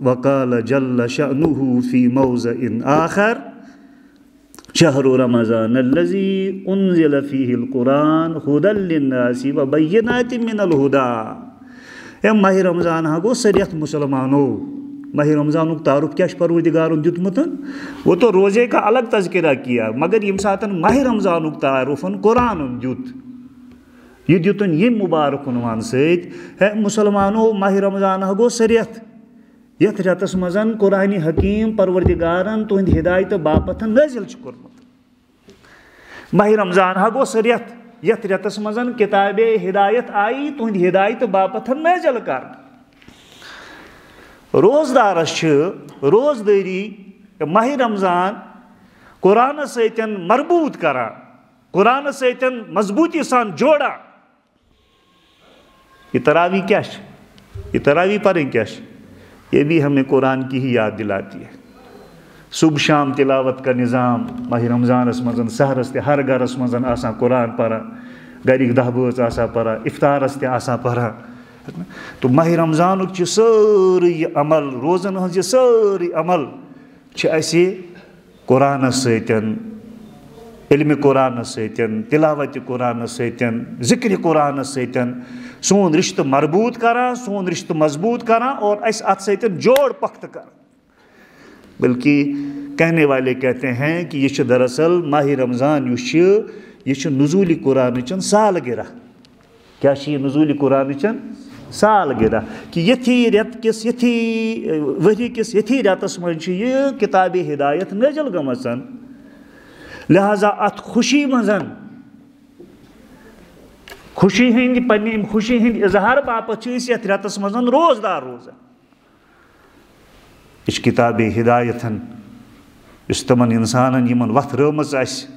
وقال جل شأنه فی موضع آخر شہر رمضان الذی انزل فیہ القرآن ہدی للناس وبینات من الہدی. اے ماہ رمضان ہا گوٚو سریت مسلمانو. ماہ رمضانُک تعارف کیا چھُ پروردگارن دیُتمُت. وہ تو روزے کا الگ تذکرہ کیا مگر ییٚمہِ ساتہٕ ماہ رمضانُک تعارفن قرآنن دیُت یہ دیُتن ییٚمہِ مُبارک عنوان سۭتۍ ہے مسلمانو ماہ رمضان ہا گوٚو سریت یتھ رٮ۪تس منٛز قرآنِ حکیٖم پروردگارن تُہنٛدِ ہدایتہٕ باپتھ نٲزِل چھُ کوٚرمُت. ماہ رمضان ہا گوٚو سریت یتھ رٮ۪تس منٛز کِتابِ ہدایت آیی تُہنٛدِ ہدایتہٕ باپتھ نٲزِل کرنہٕ. روزدارس چھِ روزدٲری ماہ رمضان قرآنس سۭتۍ مربوٗط کران قرآنس سۭتۍ مضبوٗطی سان جوڑان. یہ تراویح کیا ہے یہ تراویح پڑھیں کیا ہے یہ بھی ہمیں قرآن کی ہی یاد دلاتی ہے. صبح شام تلاوت کا نظام ماہ رمضانس منٛز سحرس تہِ ہر گرس منٛز آسان قرآن پران گرِکۍ دہ بٲژ آسان پران افطارس تہِ آسان پران. تو ماہ رمضانُک چھِ سٲرٕے عمل روزن ہٕنٛز یہِ سٲرٕے عمل چھِ اَسہِ قرآنس سۭتۍ علمِ قرآنس سۭتۍ تلاوتِ قرآنس سۭتۍ ذکرِ قرآنس سۭتۍ سون رشتہٕ مربوٗط کران سون رشتہٕ مضبوٗط کران اور اَسہِ اَتھ سۭتۍ جوڑ پختہٕ کران. بلکہ کہنے والے کہتے ہیں کہ یہ چھُ دراصل ماہ رمضان یُس چھُ یہ چھُ نزوٗلِ قرآنٕچن سالگرہ. کیٛاہ چھِ یہِ نزوٗلِ قرآنٕچن سالگرہ کہ یتھی رٮ۪تہٕ کِس یتھی ؤری کِس یتھی رٮ۪تس منٛز چھِ یہِ کِتابِ ہدایت نٲزِل گٔمٕژ. لہٰذا اتھ خوشی منٛز خوشی ہٕنٛدۍ پننہِ اَمہِ خوشی ہٕنٛدۍ اظہار باپتھ چھِ أسۍ یتھ رٮ۪تس منٛز روزدار روزان. یہِ چھِ کِتابِ ہدایتن یُس تِمن انسانن یِمن وتھرٲومٕژ آسہِ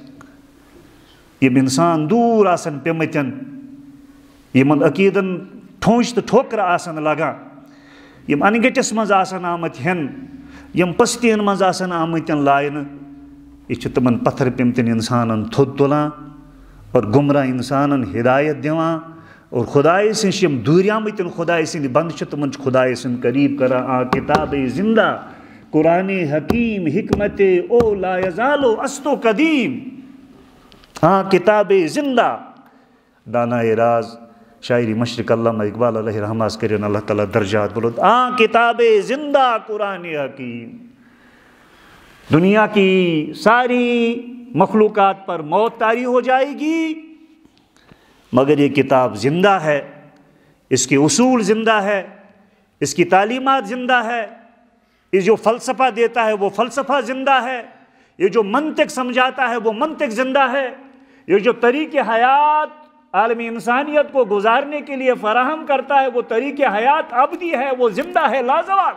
یِم انسان دوٗر آسن پیٚمٕتۍ یِمن عقیٖدن ٹھونٛچ تہٕ ٹھوکرٕ آسن لگان یِم انگٔٹِس منٛز آسن آمٕتۍ ہٮ۪نہٕ یِم پٔستین منٛز آسن آمٕتۍ لاینہٕ یہ چھِ تِمن پتھر پیٚمتٮ۪ن انسانن تھوٚد تُلان اور گمراہ انسانن ہدایت دِوان اور خدایہِ سٕنٛدۍ چھِ یِم دوٗریمٕتۍ خدایہِ سٕنٛدۍ بنٛدٕ چھِ تِمن چھِ خدایہِ سُنٛد قریٖب کران. آ کِتابے زندہ قرآنِ حکیٖم حکمتِ او لا یزالو استو قدیٖم. ہاں کِتابے زندہ دانائے راز شاعری مشرق علامہ اقبال علیہ رحمٰ کرن اللہ تعالیٰ درجات بلند. ہاں کتابِ زندہ قرآنِ حکیم. دنیا کی ساری مخلوقات پر موت طاری ہو جائے گی مگر یہ کتاب زندہ ہے. اس کے اصول زندہ ہے اس کی تعلیمات زندہ ہے. یہ جو فلسفہ دیتا ہے وہ فلسفہ زندہ ہے. یہ جو منطق سمجھاتا ہے وہ منطق زندہ ہے. یہ جو طریق حیات عالمی انسانیت کو گزارنے کے لیے فراہم کرتا ہے وہ طریق حیات ابدی ہے وہ زندہ ہے لازوال.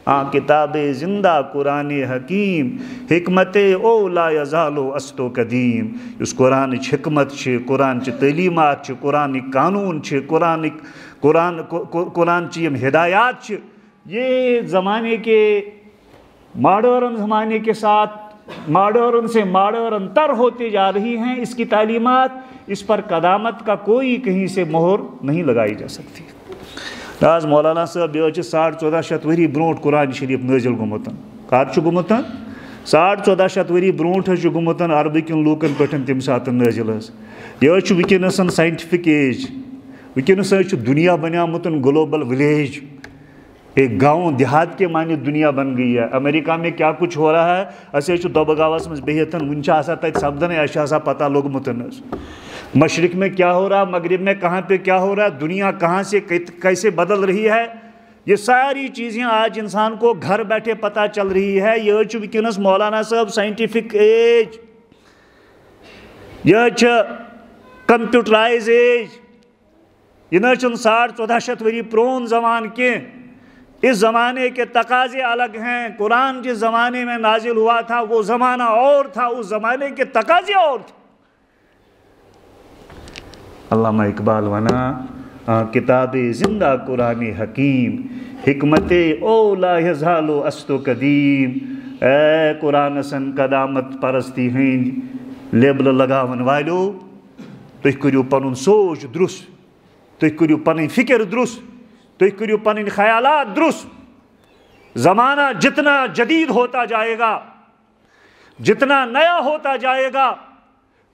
کتاب زندہ قرآن حکیم حکمت او لا یزالو استو قدیم اس قرآن حکمت قرآن تعلیمات قرآن قانون قرآن ہدایات یہ زمانے کے ماڈرن زمانے کے ساتھ ماڈرن سے ماڈرن تر ہوتے جا رہی ہیں. اس کی تعلیمات اس پر قدامت کا کوئی کہیں سے مہر نہیں لگائی جا سکتی. آج مولانا صاحب یہ 1450 ؤری برونٹ قرآن شریف نازل گومت کر گومت 1450 ؤری برونٹ گومت عربکن لوکن پہ تم سات نازل یہ ونکس سائنٹفک ایج ونکس دنیا بنیامت گلوبل ولیج ایک گاؤں دیہات کے معنی دنیا بن گئی ہے. امریکہ میں کیا کچھ ہو رہا ہے اے دبگاوس مز بہت ون تک سپدان اچھا پتہ لوگمت. مشرق میں کیا ہو رہا مغرب میں کہاں پہ کیا ہو رہا دنیا کہاں سے کیسے بدل رہی ہے یہ ساری چیزیں آج انسان کو گھر بیٹھے پتہ چل رہی ہے. یہ ونکس مولانا صاحب سائنٹفک ایج یہ کمپیوٹرائز ایج یہ نا 1450 ؤری پرون زمان کی. اس زمانے کے تقاضے الگ ہیں. قرآن جس زمانے میں نازل ہوا تھا وہ زمانہ اور تھا اس زمانے کے تقاضے اور تھے. علامہ اقبال ونا کتاب زندہ قرآن حکیم حکمت او لا یزالو استو قدیم. اے قرآن سن قدامت پرستی ہند لیبل لگاون والو تُہۍ کٔرِو پنُن سوچ درست تُہۍ کٔرِو پنٕنۍ فکر درست تُہۍ کٔرِو پنٕنۍ خیالات درست. زمانہ جتنا جدید ہوتا جائے گا جتنا نیا ہوتا جائے گا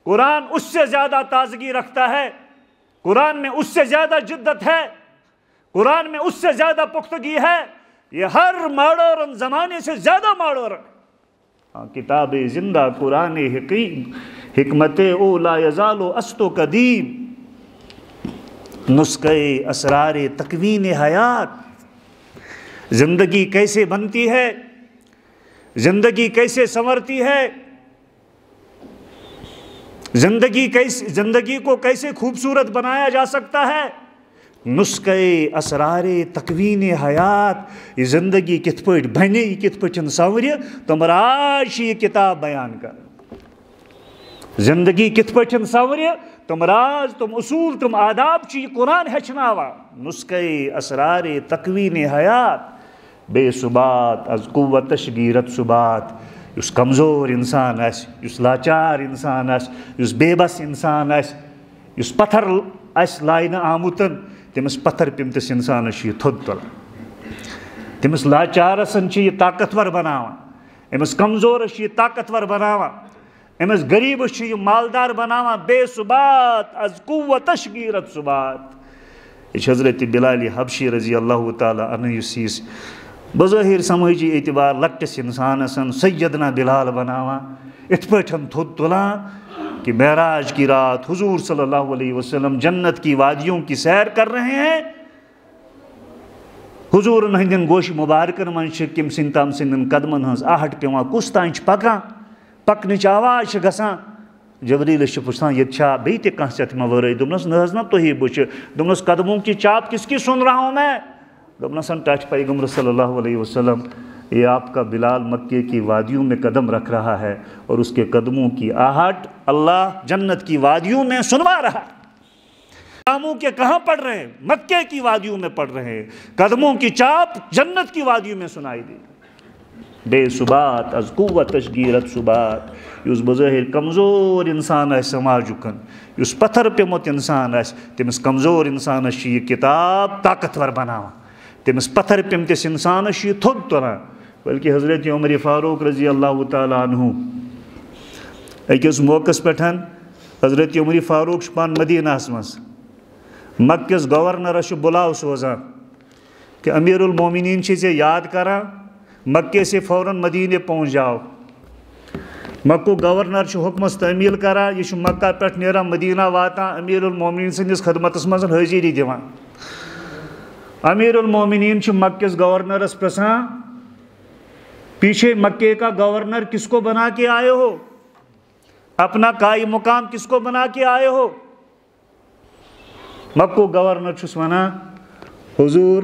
قرآن اس سے زیادہ تازگی رکھتا ہے. قرآن میں اس سے زیادہ جدت ہے. قرآن میں اس سے زیادہ پختگی ہے. یہ ہر ماڈرن زمانے سے زیادہ ماڈرن. کتاب زندہ قرآن حکیم حکمت او لا یزالو استو قدیم نسخہ اسرار تکوین حیات. زندگی کیسے بنتی ہے زندگی کیسے سنورتی ہے زندگی کو کیسے خوبصورت بنایا جا سکتا ہے. نسخہ اسرار تکوین حیات یہ زندگی کت پہ بنے یہ کت پہ سنور تم راج یہ کتاب بیان کر. زندگی کت پہ سنور تم راز تم اصول تم آداب یہ قرآن ہچناوا. نسخہ اسرار تکوین حیات بے ثبات از قوت تشگیرت ثبات. اس کمزور انسان اس لاچار انسان اس بے بس انسان اس پتھر لائنہ آمت تمس پتھر پیمتس انسانس یہ تھود تلان. تمس لاچارسن یہ طاقتور بناوان امس کمزورس یہ طاقتور بناوان امس غریبس یہ مالدار بناوان. بے ثبات از قوت تشگیرت ثبات. یہ حضرت بلال حبشی رضی اللہ تعالی عنہ اس بظاہر سماجی اعتبار لکٹس انسانسن سیدنا بلال بناوان ات پٹھن تھود تلان کہ معراج کی رات حضور صلی اللہ علیہ وسلم جنت کی وادیوں کی سیر کر رہے ہیں. حضور ہندین گوش مبارکن من کم سن تم سن قدمن ہز آہٹ پیوان کس تان پکان پکنچ آواز گسان. جبریل پوچھان یہ چھا بیت کھانا ژےٚ ما ورٲے دوٚپنس نہ حظ نہ تُہی بُچھِ. دوٚپنس قدموں کی چاپ کس کی سن رہا ہوں میں. دوٚپنس ٹچ پیغمبر صلی اللہ علیہ وسلم یہ آپ کا بلال مکے کی وادیوں میں قدم رکھ رہا ہے اور اس کے قدموں کی آہٹ اللہ جنت کی وادیوں میں سنوا رہا ہے. قدموں کے کہاں پڑھ رہے ہیں مکے کی وادیوں میں پڑھ رہے ہیں. قدموں کی چاپ جنت کی وادیوں میں سنائی دی. بے ثبات از قوت تشگیرت ثبات. اس بظاہر کمزور انسان سماجکن اس پتھر پیمت انسان تمس کمزور انسانس یہ کتاب طاقتور بناوان. تمس پتھر پیمتس انسانس یہ تھود تلان. بلکہ حضرت عمر فاروق رضی اللہ تعالی عنہ اکس موقع پہ حضرت عمر فاروق پان مدینہ مز مکس گورنرس بلاو سوزان کہ امیر المومنین ژےٚ یاد کران مکے سے فوراً مدینے پہنچ جاؤ. مکو گورنر حکمس تعمیل کران یہ مکہ پہ نیران مدینہ واتان امیر المومنین سندس خدمتس مز حاضری دیوان. امیر المومنین مکس گورنرس پرسان پیچھے مکے کا گورنر کس کو بنا کے آئے ہو اپنا قائم مقام کس کو بنا کے آئے ہو. مکو گورنر چھس ونان حضور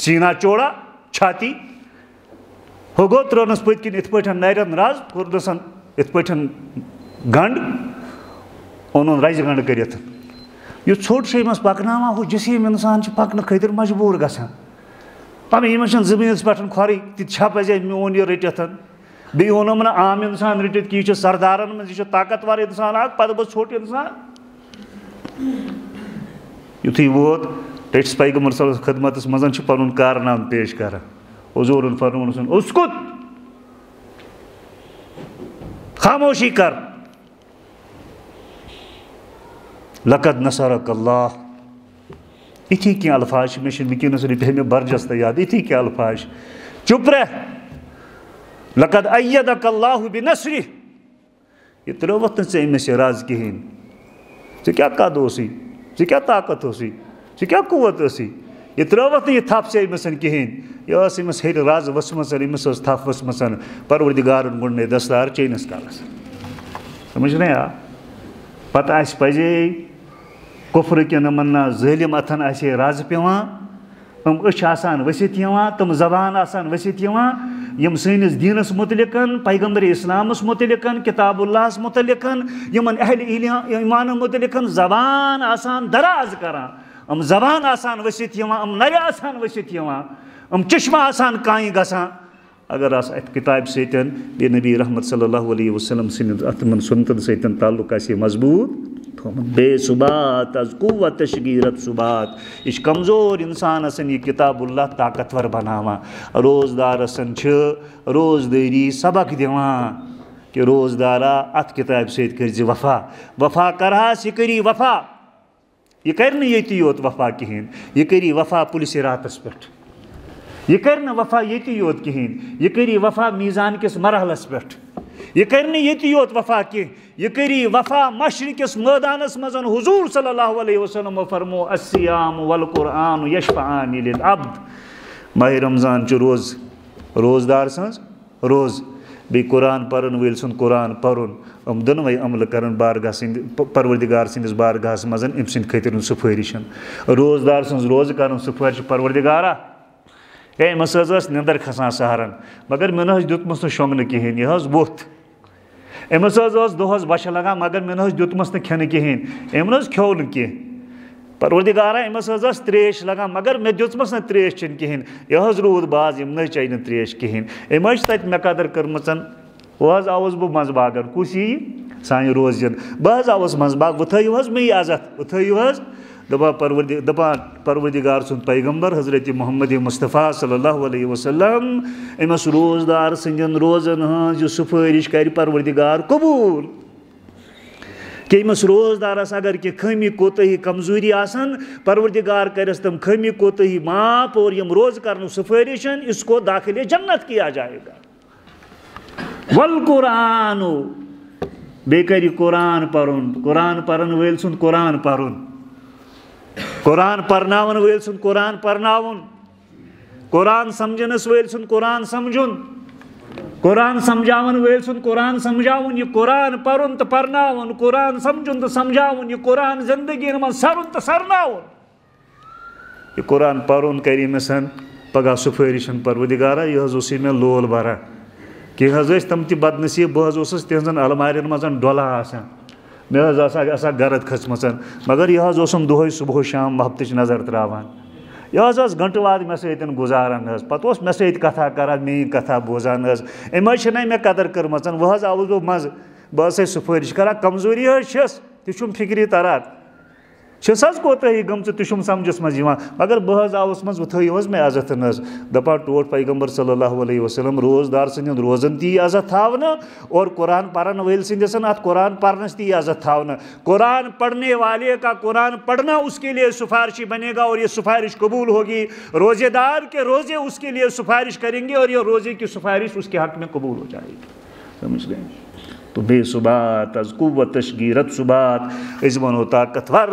سینا چوڑا چھاتی ہو گو ترونس پت کن ات پہ نرین رز کورنس ات پہ گنڈ اون رز گنڈ کرت یہ ژھوٹ مس پکنانا ہو جسیم انسان پکن خاطر مجبور گژھان پہ یہ زمین پہ کھوری تہ پزے میون یہ رٹت بیٚیہِ ووٚنُم نہٕ عام انسان رٔٹِتھ کہِ یہِ چھُ سردارن منٛز یہِ چھُ طاقتور انسان اکھ پتہٕ گوٚو ژھوٚٹ انسان یُتھُے ووت ٹٔٹھِس پیغمبر صلی اللہ علیہ وسلم خدمتس منٛز چھُ پنُن کارنامہٕ پیش کران حضوٗرن فرموونَس اسکت خاموشی کر لقد نصرک اللہ یِتھی کینٛہہ الفاظ چھِ مےٚ چھِنہٕ وٕنکیٚنس رٔٹۍ مےٚ برجستہٕ یاد یِتھی کینٛہہ الفاظ چُپ رہ لقد ایدک اللہ بنصرہ یہ ترٛٲوتھ نہٕ ژےٚ أمِس یہِ رز کِہیٖنۍ ژےٚ کیٛاہ قد اوسُے ژےٚ کیٛاہ طاقت اوسُے ژےٚ کیٛاہ قوت ٲسٕے یہ ترٛٲوتھ نہٕ یہِ تھپھ ژےٚ أمِس کِہیٖنۍ یہِ ٲس أمِس ہیٚرِ رز ؤژھمٕژ أمِس ٲس تھپھ ؤژھمٕژ پروردگارن گوٚنڈنے دستار چٲنِس کالس سمجھ نے آ پتہٕ آسہِ پزے کُفرٕ کٮ۪ن یِمن ظٲلِم اتھن آسہِ رز پیٚوان تِم أچھ آسان ؤسِتھ یِوان تِم زبان آسان ؤسِتھ یِوان یم سٲنِس دیٖنس متعلقن پیغمبر اسلامس متعلقن کتاب اللہس متعلقن یمن اہل ایمانن متعلقن زبان آسان دراز کران زبان آسان ؤسِتھ یِوان نرِ آسان ؤسِتھ یِوان چشمہٕ آسان کانہِ گژھان اگر آسہِ اتھ کتابہِ سۭتۍ بیٚیہِ نبی رحمت صلی اللہ علیہ وسلم سٕنٛدِ اتھ تِمن سُنتن سۭتۍ تعلق آسہِ مضبوٗط تھومُت بے ثبات از قوت تشگیرت ثبات یہ چھُ کمزور انسانسن یہ کتاب اللہ طاقتور بناوان روزدارسن چھِ روزدٲری سبق دِوان کہ روزدارا اتھ کتابہِ سۭتۍ کٔرزِ وفا وفا کرہاس یہِ کٔری وفا یہ کر نہٕ ییٚتی یوت وفا کِہیٖنۍ یہِ کٔری وفا پُلسہِ راتس پٮ۪ٹھ یہ کر نہٕ وفا ییٚتی یوت کِہیٖنۍ یہِ کٔری وفا میٖزان کِس مرحلس پٮ۪ٹھ یہ کر نہٕ ییٚتی یوت وفا کینٛہہ یہ کٔری وفا مشرقس مٲدانس منٛز حضوٗر صلی اللہ علیہ وسلم فرمو الصیام والقرآن یشفعان للعبد ماہِ رمضان چھُ روزدار سٕنٛز روز بیٚیہِ قرآن پرن وٲلۍ سُنٛد قرآن پرُن دۄنوَے عملہٕ کرن بارگاہ سٕنٛدِ پروردگار سٕنٛدِس بارگاہس منٛز أمۍ سٕنٛدِ خٲطرٕ سُفٲرِشن روزدار سٕنٛز روزٕ کرن سُفٲرِش پروردگارا ہے أمِس حظ ٲس نِندٕر کھسان سہرن مگر مےٚ نہ حظ دیُتمُس نہٕ شۄنٛگنہٕ کِہیٖنۍ یہِ حظ ووٚتھ أمِس حظ ٲس دۄہس بۄچھِ لگان مگر مےٚ نہ حظ دیُتمس نہٕ کھٮ۪نہٕ کِہیٖنۍ أمۍ نہ حظ کھیوٚو نہٕ کینٛہہ پروردگارا أمِس حظ ٲس ترٛیش لگان مگر مےٚ دِژمٕژ نہٕ ترٛیش چٮ۪نۍ کِہیٖنۍ یہِ حظ روٗد باز أمۍ نہ حظ چیٚیہِ نہٕ ترٛیش کِہیٖنۍ أمۍ حظ چھِ تتہِ مےٚ قدر کٔرمٕژ وۄنۍ حظ آوُس بہٕ منٛزٕ باغن کُس یِیہِ سانہِ روزِ دِنہٕ بہٕ حظ آوُس منٛزٕ باغ وۄنۍ تھٲیِو حظ مےٚ یہِ عزت وۄنۍ تھٲیِو حظ دپان پروردگار سُنٛد پیغمبر حضرت محمد مصطفیٰ صلی اللہ علیہ وسلم أمِس روزدار سٕنٛدٮ۪ن روزن ہٕنٛز یہِ سُفٲرِش کرِ پروردگار قبوٗل کہ أمِس روزدارس اگر کینٛہہ خٲمی کوتٲہی کمزوٗری آسن پروردگار کرٮ۪س تِم خٲمی کوتٲہی معاف اور یِم روزٕ کرنُک سُفٲرِش اس کو داخلِ جنت کیا جائے گا والقرآن بیٚیہِ کرِ قرآن پرُن قرآن پرن وٲلۍ سُنٛد قرآن پرُن قرآن پرناون وٲلۍ سُنٛد قرآن پرناوُن قرآن سمجھنس وٲلۍ سُنٛد قرآن سمجھُن قرآن سمجھاون وٲلۍ سُنٛد قرآن سمجھاوُن یہِ قرآن پرُن تہٕ پرناوُن قرآن سمجھُن تہٕ سمجھاوُن یہِ قرآن زندگی منٛز سرُن تہٕ سرناوُن یہِ قرآن پرُن کرِ أمِس پگاہ سُفٲرِشن پروردگارا یہِ حظ اوسُے مےٚ لول بھران کینٛہہ حظ ٲسۍ تِم تہِ بدنصیٖب بہٕ حظ اوسُس تِہنٛزن المارٮ۪ن منٛز ڈۄلا آسان مےٚ حظ آسان گرد کھٔژمٕژ مگر یہِ حظ اوسُم دۄہے صبحو شام محبتٕچ نظر تراوان یہِ حظ ٲس گنٹہٕ واد مےٚ سۭتۍ گُزاران حظ پتہٕ اوس مےٚ سۭتۍ کتھا کران میٲنۍ کتھا بوزان حظ أمۍ حظ چھِنہٕ مےٚ قدر کٔرمٕژ وۄنۍ حظ آوُس بہٕ منٛزٕ بہٕ ٲسَے سُفٲرِش کران کمزوٗری حظ چھس تہِ چھُم فِکرِ تران چھس حظ کوتٲہی گٔمژٕ تہِ چھُم سمجھس منٛز یِوان مگر بہٕ حظ آوُس منٛز وۄنۍ تھٲیِو حظ مےٚ عزت حظ دپان ٹوٹھ پیغمبر صلی اللہ علیہ وسلم روزدار سٕنٛدٮ۪ن روزن تہِ یی عزت تھاونہٕ اور قرآن پرن وٲلۍ سٕنٛدِس اتھ قرآن پرنس تہِ یی عزت تھاونہٕ قرآن پڑھنے والے کا قرآن پڑھنا اس کے لیے سفارشی بنے گا اور یہ سفارش قبول ہوگی روزے دار کے روزے اس کے لیے سفارش کریں گے اور یہ روزے کی سفارش اس کے حق میں قبول ہو جائے گی سمجھ گئے تو بے ثبات از قوت تشگیرت ثبات أسۍ وَنو طاقتور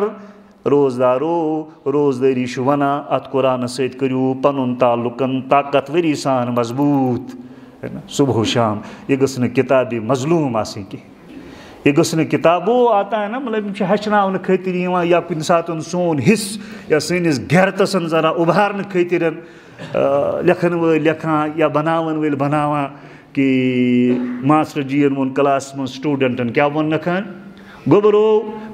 روزدارو روزدٲری چھُ وَنان اَتھ قرآنَس سۭتۍ کٔرِو پَنُن تعلُقن طاقتوری سان مضبوٗط صبح و شام یہِ گٔژھ نہٕ کِتابہِ مظلوٗم آسٕنۍ کینٛہہ یہِ گٔژھ نہٕ کِتاب وہ آتا ہے نا مطلب یِم چھِ ہیٚچھناونہٕ خٲطرٕ یِوان یا کُنہِ ساتہٕ سون حِصہٕ یا سٲنِس غیرتس ذرا اُبھارنہٕ خٲطرٕ لکھن ول لکھان یا بناون ول بناوان کہ ماسٹر جی وون کلاس من سٹوڈنٹن کیا ون نکھان گوبرو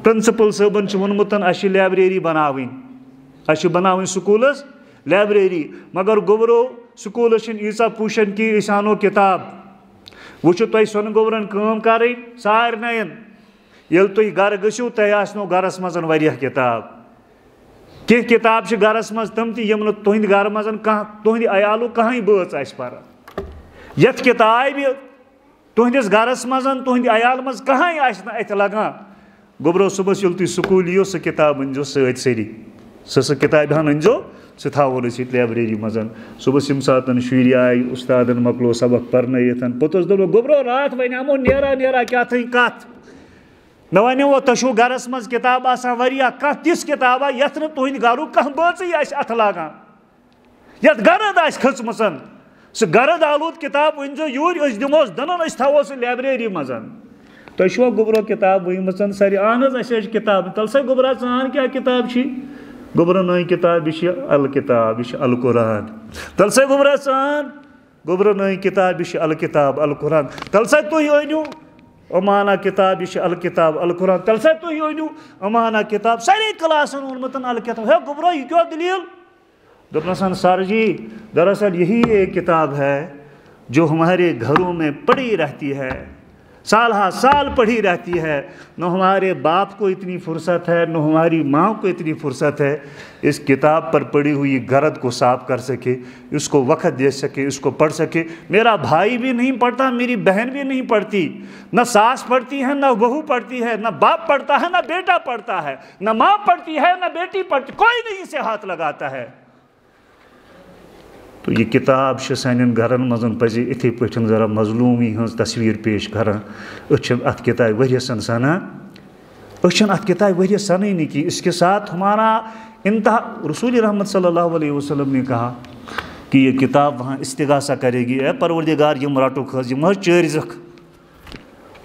پرنسپل صٲبن وونمُت اَسہِ لائبریری بناوٕنۍ سکوٗلس لائبریری مگر گوبرو سکوٗلس چھنہٕ ییٖژاہ پوٗشن کہ أسۍ اَنو کِتاب وۄنۍ چھُ تۄہہِ سۄنہٕ گوبرن کٲم کَرٕنۍ سارنٕے ییٚلہِ تُہۍ گرٕ گٔژھِو تۄہہِ آسنو گرس منٛز واریاہ کِتاب کینٛہہ کِتاب چھِ گرس منٛز تِم تہِ یِم نہٕ تُہنٛدِ گرٕ منٛز کانٛہہ تُہنٛدِ عیالُک کٕہٕنۍ بٲژ آسہِ پران یتھ کِتابہِ تُہنٛدِس گرس منٛز تُہنٛدِ عیال منٛز کٕہٕنۍ آسہِ نہٕ اَتہِ لگان گوبرو صُبحس ییٚلہِ تُہۍ سکوٗل یِیِو سۄ کِتاب أنۍزیو سۭتۍ سٲری سۄ کِتابہِ ہن أنۍزیو سُہ تھاوون أسۍ ییٚتہِ لائبریری منٛز صُبحس ییٚمہِ ساتہٕ شُرۍ آیہِ اُستادن مۄکلو سبق پرنٲیِتھ پوٚتُس دوٚپُکھ گوبرو راتھ وَنیٛامو نیران کیٛاہ تھٲنۍ کتھ مےٚ وَنیو تۄہہِ چھُو گرس منٛز کِتاب آسان واریاہ کانٛہہ تِژھ کِتابا یتھ نہٕ تُہنٛدِ گرُک کانٛہہ بٲژٕے آسہِ اَتھٕ لاگان یتھ گرد آسہِ کھٔژمٕژ سُہ گرد آلوٗد کِتاب أنۍزیو یوٗرۍ أسۍ دِموس دۄنن أسۍ تھاوو سُہ لائبریری منٛز تۄہہِ چھُوا گوبرو کِتاب ؤنمٕژ ساری اہن حظ اَسہِ حظ چھِ کِتاب تَلہٕ سا گوبرا ژٕ کیٛاہ کِتاب چھِ گوبرا نٔے کِتاب یہِ چھِ الکِتاب یہِ چھِ القرآن تَلہٕ سا گوبرا ژٕ گوبرا نٔے کِتاب یہِ چھِ الکِتاب القرآن تَلہٕ سا تُہۍ أنِو اَمانا کِتاب یہِ چھِ الکِتاب القرآن تَلہٕ سا تُہۍ أنِو اَمانا کِتاب سارے کلاسن اوٚنمُت الکِتاب ہے گوبرا یہِ کیٛاہ دٔلیٖل دوٚپنَس سر جی دراصل یہی ایک کتاب ہے جو ہمارے گھروں میں پڑھی رہتی ہے سال ہا سال پڑھی رہتی ہے نہ ہمارے باپ کو اتنی فرصت ہے نہ ہماری ماں کو اتنی فرصت ہے اس کتاب پر پڑھی ہوئی گرد کو صاف کر سکے اس کو وقت دے سکے اس کو پڑھ سکے میرا بھائی بھی نہیں پڑھتا میری بہن بھی نہیں پڑھتی نہ ساس پڑھتی ہے نہ بہو پڑھتی ہے نہ باپ پڑھتا ہے نہ بیٹا پڑھتا ہے نہ ماں پڑھتی ہے نہ بیٹی پڑھتی کوئی نہیں اسے ہاتھ لگاتا ہے تو یہ کتاب سانٮ۪ن گرن منٛز پزِ یِتھٕے پٲٹھۍ ذرا مظلوٗمی ہٕنٛز تصویٖر پیش کران أسۍ چھِنہٕ اَتھ کِتابہِ ؤریَسن سنان أسۍ چھِنہٕ اَتھ کِتابہِ ؤریَس سنٲنی کینٛہہ اس کے ساتھ ہمارا انتہا رسول رحمت صلی اللہ علیہ وسلم نے کہا کہ یہ کتاب وہاں استغاثہ کرے گی اے پروردگار یِم رٹُکھ حظ یِم حظ چٲرۍزکھ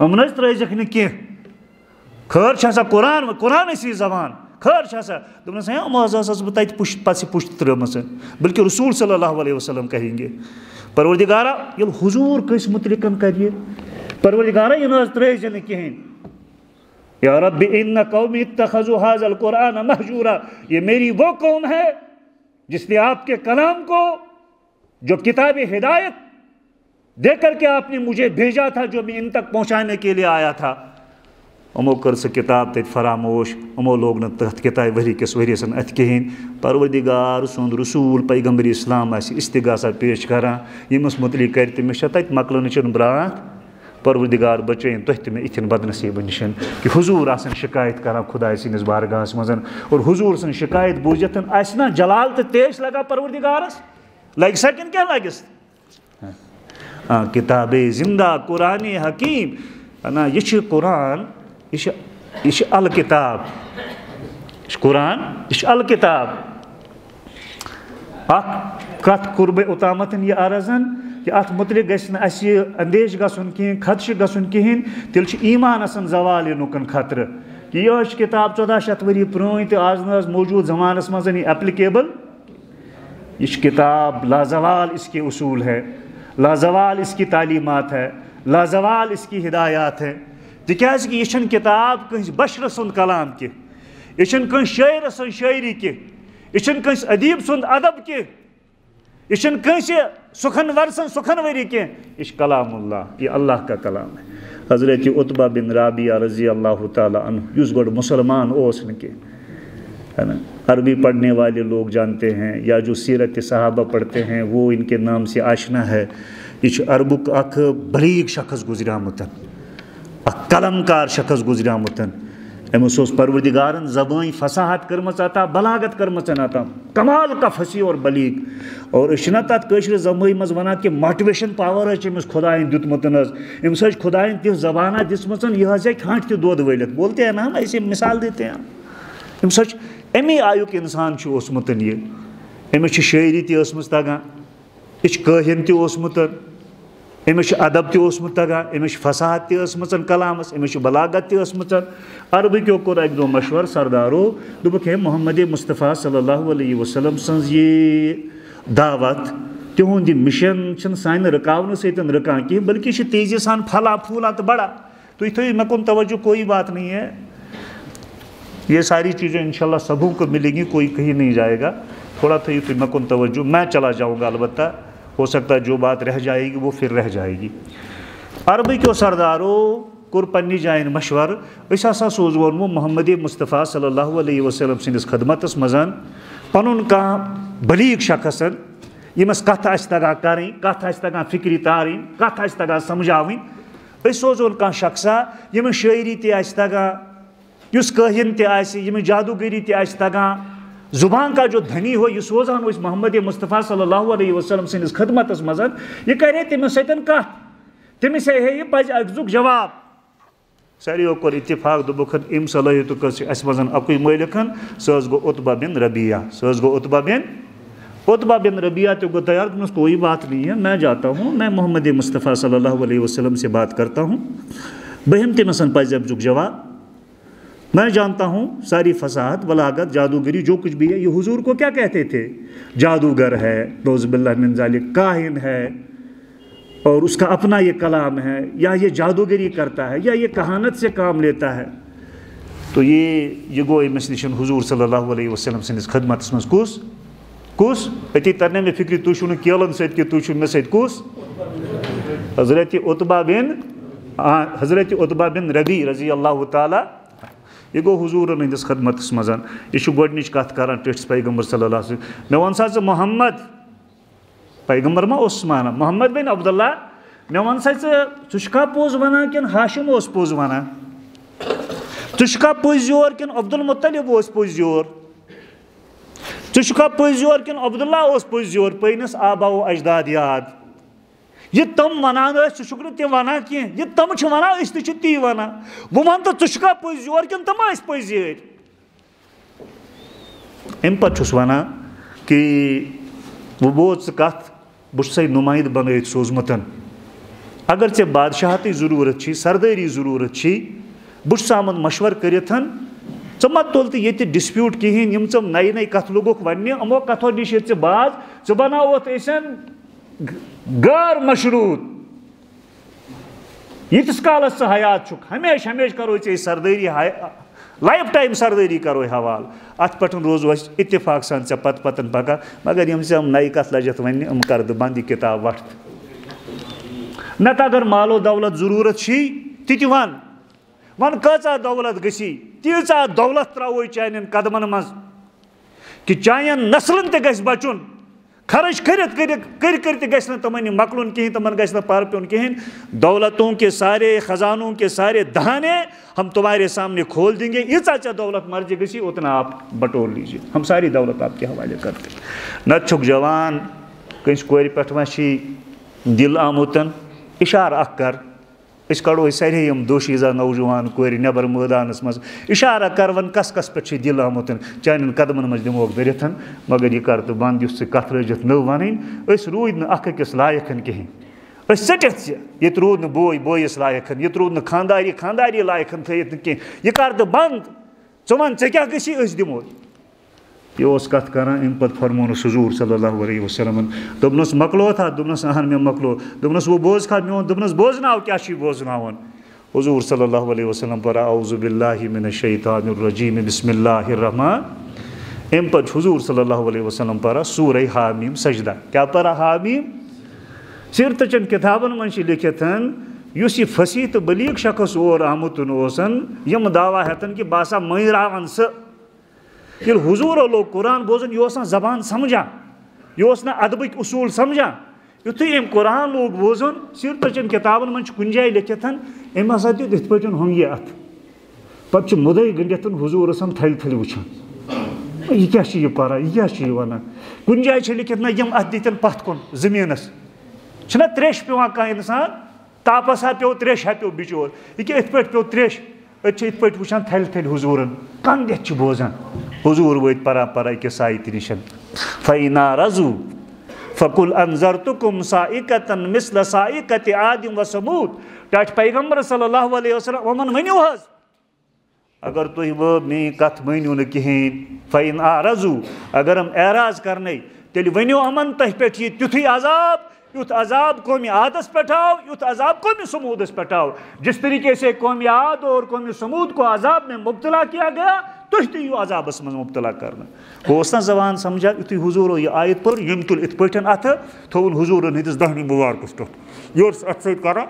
یِمن حظ ترٲیزکھ نہٕ کینٛہہ خٲر چھِ آسان قرآنٕچ زبان خٲر چھِ آسان دوٚپنَس ہے یِم حظ ٲسٕس بہٕ تَتہِ پَتہٕ پُشت ترٛٲومٕژ بلکہِ رسول صلی اللہ علیہ وسلم کہیں گے پروردگارا ییٚلہِ حضوٗر کٲنٛسہِ مُتعلِقن کَرِ پروردگارا یہِ نہٕ حظ ترٛٲیزِ نہٕ کِہیٖنۍ یا رب اِنَّ قومی اتَّخَذُوا هَذَا الْقُرْآنَ مَهْجُورًا یہ میری وہ قوم ہے جس نے آپ کے کلام کو جو کتاب ہدایت دے کر کے آپ نے مجھے بھیجا تھا جو میں ان تک پہنچانے کے لیے آیا تھا یِمو کٔر سۄ کِتاب تَتہِ فراموش یِمو لوگ نہٕ تَتھ کِتابہِ ؤریِکِس ؤریَسن اَتھِ کِہیٖنۍ پروردگار سُنٛد رسوٗل پیغمبر اسلام آسہِ استغاثہ پیش کران ییٚمِس مُتعلِق کرِ تٔمِس چھےٚ تَتہِ مۄکلنٕچ برٛاتھ پروردگار بچٲیِن تُہۍ تہِ مےٚ یِتھٮ۪ن بدنصیٖبن نِش کہ حضوٗر آسن شِکایت کران خۄداے سٕنٛدِس بارگاہس منٛز اور حضوٗر سٕنٛز شِکایت بوٗزِتھ آسہِ نا جلال تہٕ تیش لگان پروردگارس لگہِ سا کِنہٕ کیٛاہ لگٮ۪س کِتابے زندہ قرآنِ حکیٖم نہ یہِ چھِ قرآن یہ چھِ الکِتاب یہِ چھِ قرآن یہِ چھِ الکِتاب اکھ کتھ کوٚر مےٚ اوٚتامَتھ یہِ عرضن کہ اتھ متعلق گژھِ نہٕ اَسہِ اندیش گژھُن کِہیٖنۍ خدشہِ گژھُن کِہیٖنۍ تیٚلہِ چھُ ایٖمانس زوال یِنُک خطرٕ کہ یہِ حظ چھِ کِتاب 1400 ؤری پرٛٲنۍ تہٕ آز نہٕ حظ موجوٗد زمانس منٛز یہِ ایپلِکیبل یہ چھِ کتاب لازوال اس کے اصوٗل ہے لازوال اس کی تعلیمات ہے لازوال اس کی ہدایات ہے تِکیٛازِ کہِ یہِ چھَنہٕ کِتاب کٲنٛسہِ بشرٕ سُنٛد کلام کینٛہہ یہِ چھَنہٕ کٲنٛسہِ شٲعرٕ سٕنٛز شٲعری کینٛہہ یہِ چھَنہٕ کٲنٛسہِ ادیٖب سُنٛد ادب کینٛہہ یہِ چھَنہٕ کٲنٛسہِ سُکھنور سٕنٛز سُکھنؤری کینٛہہ یہِ چھِ کلام اللہ یہ اللہ کا کلام ہے حضرت عتبہ بن رابعہ رضی اللہ تعالیٰ عنہ یُس گۄڈٕ مُسلمان اوس نہٕ کینٛہہ ہے نا عربی پڑھنے والے لوگ جانتے ہیں یا جو سیرت صحابہ پڑھتے ہیں وہ ان کے نام سے آشنا ہے یہ چھُ عربُک اکھ بلیغ شخص گُزریومُت اکھ قلم کار شخص گُزریومُت أمِس اوس پروردگارن زبٲنۍ فصاحت کٔرمٕژ عطا بلاغت کٔرمٕژ عطا کمال کا فصیح اور بلیغ اور أسۍ چھِنہ تتھ کٲشرِ زبٲنۍ منٛز وَنان کہِ ماٹِویشن پاور حظ چھِ أمِس خۄدایَن دیُتمُت حظ أمِس حظ چھِ خۄدایَن تِژھ زبانہ دِژمٕژ یہِ حظ ہیٚکہِ کھانٛٹہِ تہِ دۄد وٲلِتھ بولتے ہیں نا ہم ایسے مثال دیتے ہیں أمِس حظ چھِ اَمے آیُک اِنسان چھُ اوسمُت یہِ أمِس چھِ شٲعری تہِ ٲسمٕژ تگان یہِ چھُ کٲہِن تہِ اوسمُت أمِس چھُ ادب تہِ اوسمُت تگان أمِس چھِ فصاحت تہِ ٲسمٕژ کلامس أمِس چھِ بلاغت تہِ ٲسمٕژ عربٕکیو کوٚر اکہِ دۄہ مشور سردارو دوٚپُکھ ہے محمد مصطفیٰ صلی اللہ علیہ وسلم سٕنٛز یہِ دعوت تہند مشن سان رکاون سن رکان کی بلکہ یہ تیزی سان پھلا پھولا تو بڑا. تھی تھو مے کن توجہ, کوئی بات نہیں ہے. یہ ساری چیزیں انشاءاللہ سبوں کو ملیں گی, کوئی کہیں نہیں جائے گا. تھوڑا تھی مے کن توجہ, میں چلا جاؤں گا, البتہ ہو سکتا ہے جو بات رہ جائے گی وہ پھر رہ جائے گی. عربکیو سردارو کور پنہ جائن مشور. اس ہسا سوزون محمد مصطفیٰ صلی اللہ علیہ وسلم سندس خدمتس مزن پنن کان بلیغ شخص یمس کت آسہِ تگان کریں, کت آسہِ تگان فکری تاریں, کت آسہِ تگان سمجھاویں. اس سوزون کان شخصا یمس شاعری تہ آسہِ تگان, یس کاہن تہ آسہِ, یمس جادوگری تہ آسہِ تگان, زبان کا جو دھنی ہو یہ سوزان اس محمد مصطفیٰ صلی اللہ علیہ وسلم سندس خدمتس مزن. یہ کرے تمس سۭتۍ کتھ, تمس ہے یہ پز أکزُک جواب. ساروِیو کوٚر اتفاق دوٚپُکھ امہِ صلٲحیتُک چھُ اَسہِ منٛز اَکُے مٲلِک, سُہ حظ گوٚو عتبہ بن ربیہ. سُہ حظ گوٚو عتبہ بن ربیہ تو کو تیار. تمس کوئی بات نہیں ہے, میں جاتا ہوں, میں محمد مصطفیٰ صلی اللہ علیہ وسلم سے بات کرتا ہوں, بہم تمس پز أکزُک جواب. میں جانتا ہوں ساری فصاحت بلاغت جادوگری جو کچھ بھی ہے. یہ حضور کو کیا کہتے تھے؟ جادوگر ہے, نعوذ باللہ من ذالک, کاہن ہے, اور اس کا اپنا یہ کلام ہے, یا یہ جادوگری کرتا ہے, یا یہ کہانت سے کام لیتا ہے. تو یہ گو امس نشن حضور صلی اللہ علیہ وسلم سندس خدمتس مز کس اتی ترنے میں فکری تھی چھو کیلن ست کہ تھی مے سۭتۍ کس حضرت عتبہ بن ربی رضی اللہ تعالیٰ. یہ گو حضور ہندس خدمتس مز. یہ گۄڈنِچ کتھ کران ٹھس پیغمبر صلی اللہ علیہ وسلم. مے ون سا ژٕ محمد, پیغمبر ما اوس مانا محمد بن عبداللہ, مے ون سا ژٕ چھُکھا پوٚز ونان کِنہٕ ہاشم اوس پوٚز ونان, ژٕ چھُکھا پٔزۍ یور کِنہٕ عبدالمطلب اوس پٔزۍ یور, ژٕ چھُکھا پٔزۍ یور کِنہٕ عبداللہ اوس پٔزۍ یور, پنٕنِس آبا و اجداد یاد. یہ تم ونان ٲسۍ ژٕ چھُکھ نہٕ تِم ونان کینٛہہ, یہ تم چھِ ونان أسۍ تہِ چھِ تی ونان. بہٕ وَنہٕ تہٕ ژٕ چھُکھا پٔزۍ یور کِنہٕ تم ٲسۍ پٔزۍ یٲرۍ. امہِ پتہٕ چھُس ونان کہ وۄنۍ بوز ژٕ کتھ, بہٕ چھُسے نُمایندٕ بنٲیِتھ سوٗزمُت. اگر ژےٚ بادشاہتٕچ ضروٗرت چھی, سردٲری ضروٗرت چھی, بہٕ چھُس آمُت مشور کٔرِتھ. ژٕ مہ تُل تہٕ ییٚتہِ ڈِسپیوٗٹ کِہیٖنۍ, یِم ژٕ نَیہِ نَیہِ کتھٕ لوٚگُکھ وَننہِ, یِمو کتھو نِش ییٚتہِ ژٕ باز, ژٕ بناوتھ أسٮ۪ن غٲر مشروٗط. ییٖتِس کالس ژٕ حیات چھُکھ ہمیشہِ ہمیشہِ کرو ژےٚ سردٲری, لایف ٹایم سردٲری کرو حوالہٕ. اتھ پٮ۪ٹھ روزو أسۍ اتفاق سان ژےٚ پتہٕ پکان. مگر یِم ژےٚ نَیہِ کتھ لجَتھ وَننہِ, یِم کر دٕ بنٛد, یہِ کِتاب وٹھ. نتہٕ اگر مالو دولت ضروٗرت چھی تہِ تہِ ون, ون کۭژاہ دولت گژھی, تیٖژاہ دولت ترٛاوو چانٮ۪ن قدمن منٛز کہ چانٮ۪ن نسلن تہِ گژھِ بچُن. خرچ کر تہِ گژھِ نہٕ تِمن یہِ مۄکلُن کِہیٖنۍ, تِمن گژھِ نہٕ پَر پیوٚن کِہیٖنۍ. دولتوں کے سارے خزانوں کے سارے دہانے ہم تمہارے سامنے کھول دیں گے, ییٖژاہ ژےٚ دولت مرضی گژھی اتنا آپ بٹور لیجیے, ہم ساری دولت آپ کے حوالے کرتے. نتہٕ چھُکھ جوان, کٲنٛسہِ کورِ پٮ۪ٹھ ما چھی دِل آمُت, اِشارٕ اکھ کر, أسۍ کڑو أسۍ سارے یِم دوشیٖزا نوجوان کورِ نیبر مٲدانس منٛز, اِشارہ کر, وۄنۍ کس کس پٮ۪ٹھ چھُے دِل آمُت, چانٮ۪ن قدمن منٛز دِموکھ دٔرِتھ. مگر یہِ کر تہٕ بنٛد, یُس ژٕ کتھ لٲجِتھ نٔو وَنٕنۍ. أسۍ روٗدۍ نہٕ اکھ أکِس لایق کِہینۍ, أسۍ ژٔٹِتھ ژٕ, ییٚتہِ روٗد نہٕ بوے بٲیِس لایق, ییٚتہِ روٗد نہٕ خانداری لایق تھٲیِتھ نہٕ کینٛہہ. یہِ کر تہٕ بنٛد, ژٕ وَن ژےٚ کیٛاہ گژھی, أسۍ دِمو. یہ اوس کتھ کران. امہِ پتہٕ فرمونس حضوٗر صلی اللہ علیہ وسلمن, دوٚپنس مۄکلوتھا, دوٚپنس اہن مےٚ مۄکلو. دوٚپنس وۄنۍ بوزکھا میون, دوٚپنس بوزناو, کیٛاہ چھُے بوزناوُن. حضوٗر صلی اللہ علیہ وسلم پرا اعوذ باللہ من الشیطان الرجیم بسم اللہ الرحمن. امہِ پتہٕ حضوٗر صلی اللہ علیہ وسلم پرا سورہ حامیم سجدہ. کیٛاہ پرا حامیم؟ سیرتہٕ چٮ۪ن کِتابن منٛز چھِ لیکھِتھ, یُس یہِ فصیح تہٕ بلیغ شخص اور آمُت اوس, یِم دعوا ہٮ۪تن کہِ بہٕ ہسا مٲنراون سُہ. ییٚلہِ حضوٗرو لوگ قرآن بوزُن, یہِ اوس نہٕ زبان سمجھان, یہِ اوس نہٕ ادبٕکۍ اصوٗل سمجھان. یُتھُے أمۍ قرآن لوگ بوزُن, سیرتہٕ چٮ۪ن کِتابن منٛز چھُ کُنہِ جایہِ لیکھِتھ, أمۍ ہسا دیُت یِتھ پٲٹھۍ ہۄنٛگہِ اَتھٕ, پتہٕ چھُ مُدعے گٔنڈِتھ حضوٗرس تھلہِ وٕچھان, یہِ کیٛاہ چھُ یہِ پران, یہِ کیٛاہ چھُ یہِ ونان. کُنہِ جایہِ چھِ لیکھِتھ نہ یِم اَتھ دِتٮ۪ن پتھ کُن زٔمیٖنس. چھُنہ تریش پیوان کانٛہہ اِنسان, تاپس ہا پیوٚو, تریش ہا پیوٚو بِچور, یہِ کیٛاہ یِتھ پٲٹھۍ پیوٚو تریش, أسۍ چھِ یِتھ پٲٹھۍ وٕچھان تھلہِ حضوٗرن, کن دِتھ چھِ بوزان. حضوٗر وٲتۍ پران أکِس سایتہِ نِش. فَإِنَا رَضُوا فَقُلْ أَنذَرْتُكُمْ صَاعِقَةً مِثْلَ صَاعِقَةِ عَادٍ وَثَموٗد. ٹاٹھۍ پیغمبر صلی اللہ علیہ وسلم, یِمن ؤنِو حظ, اگر تُہۍ وۄنۍ میٲنۍ کتھ مٲنِو نہٕ کِہینۍ, فَإِنْ أَعْرَضُوا, اگر یِم اعراض کرنے, تیل ونیو امن تہ پہ تیتھی عذاب یوت عذاب قومی عادس پہ آو یوت عذاب قومی سمودس پہ آو. جس طریقے سے قومی عاد اور قومی سمود کو عذاب میں مبتلا کیا گیا تھی تیو عذابس من مبتلا کرنا. بہت نا زبان سمجھا یتھی حضور یہ آیت پر یم تل ات پٹھن ات تھون حضورن ہندس دہنی مبارکس پہ یور ات ست کرا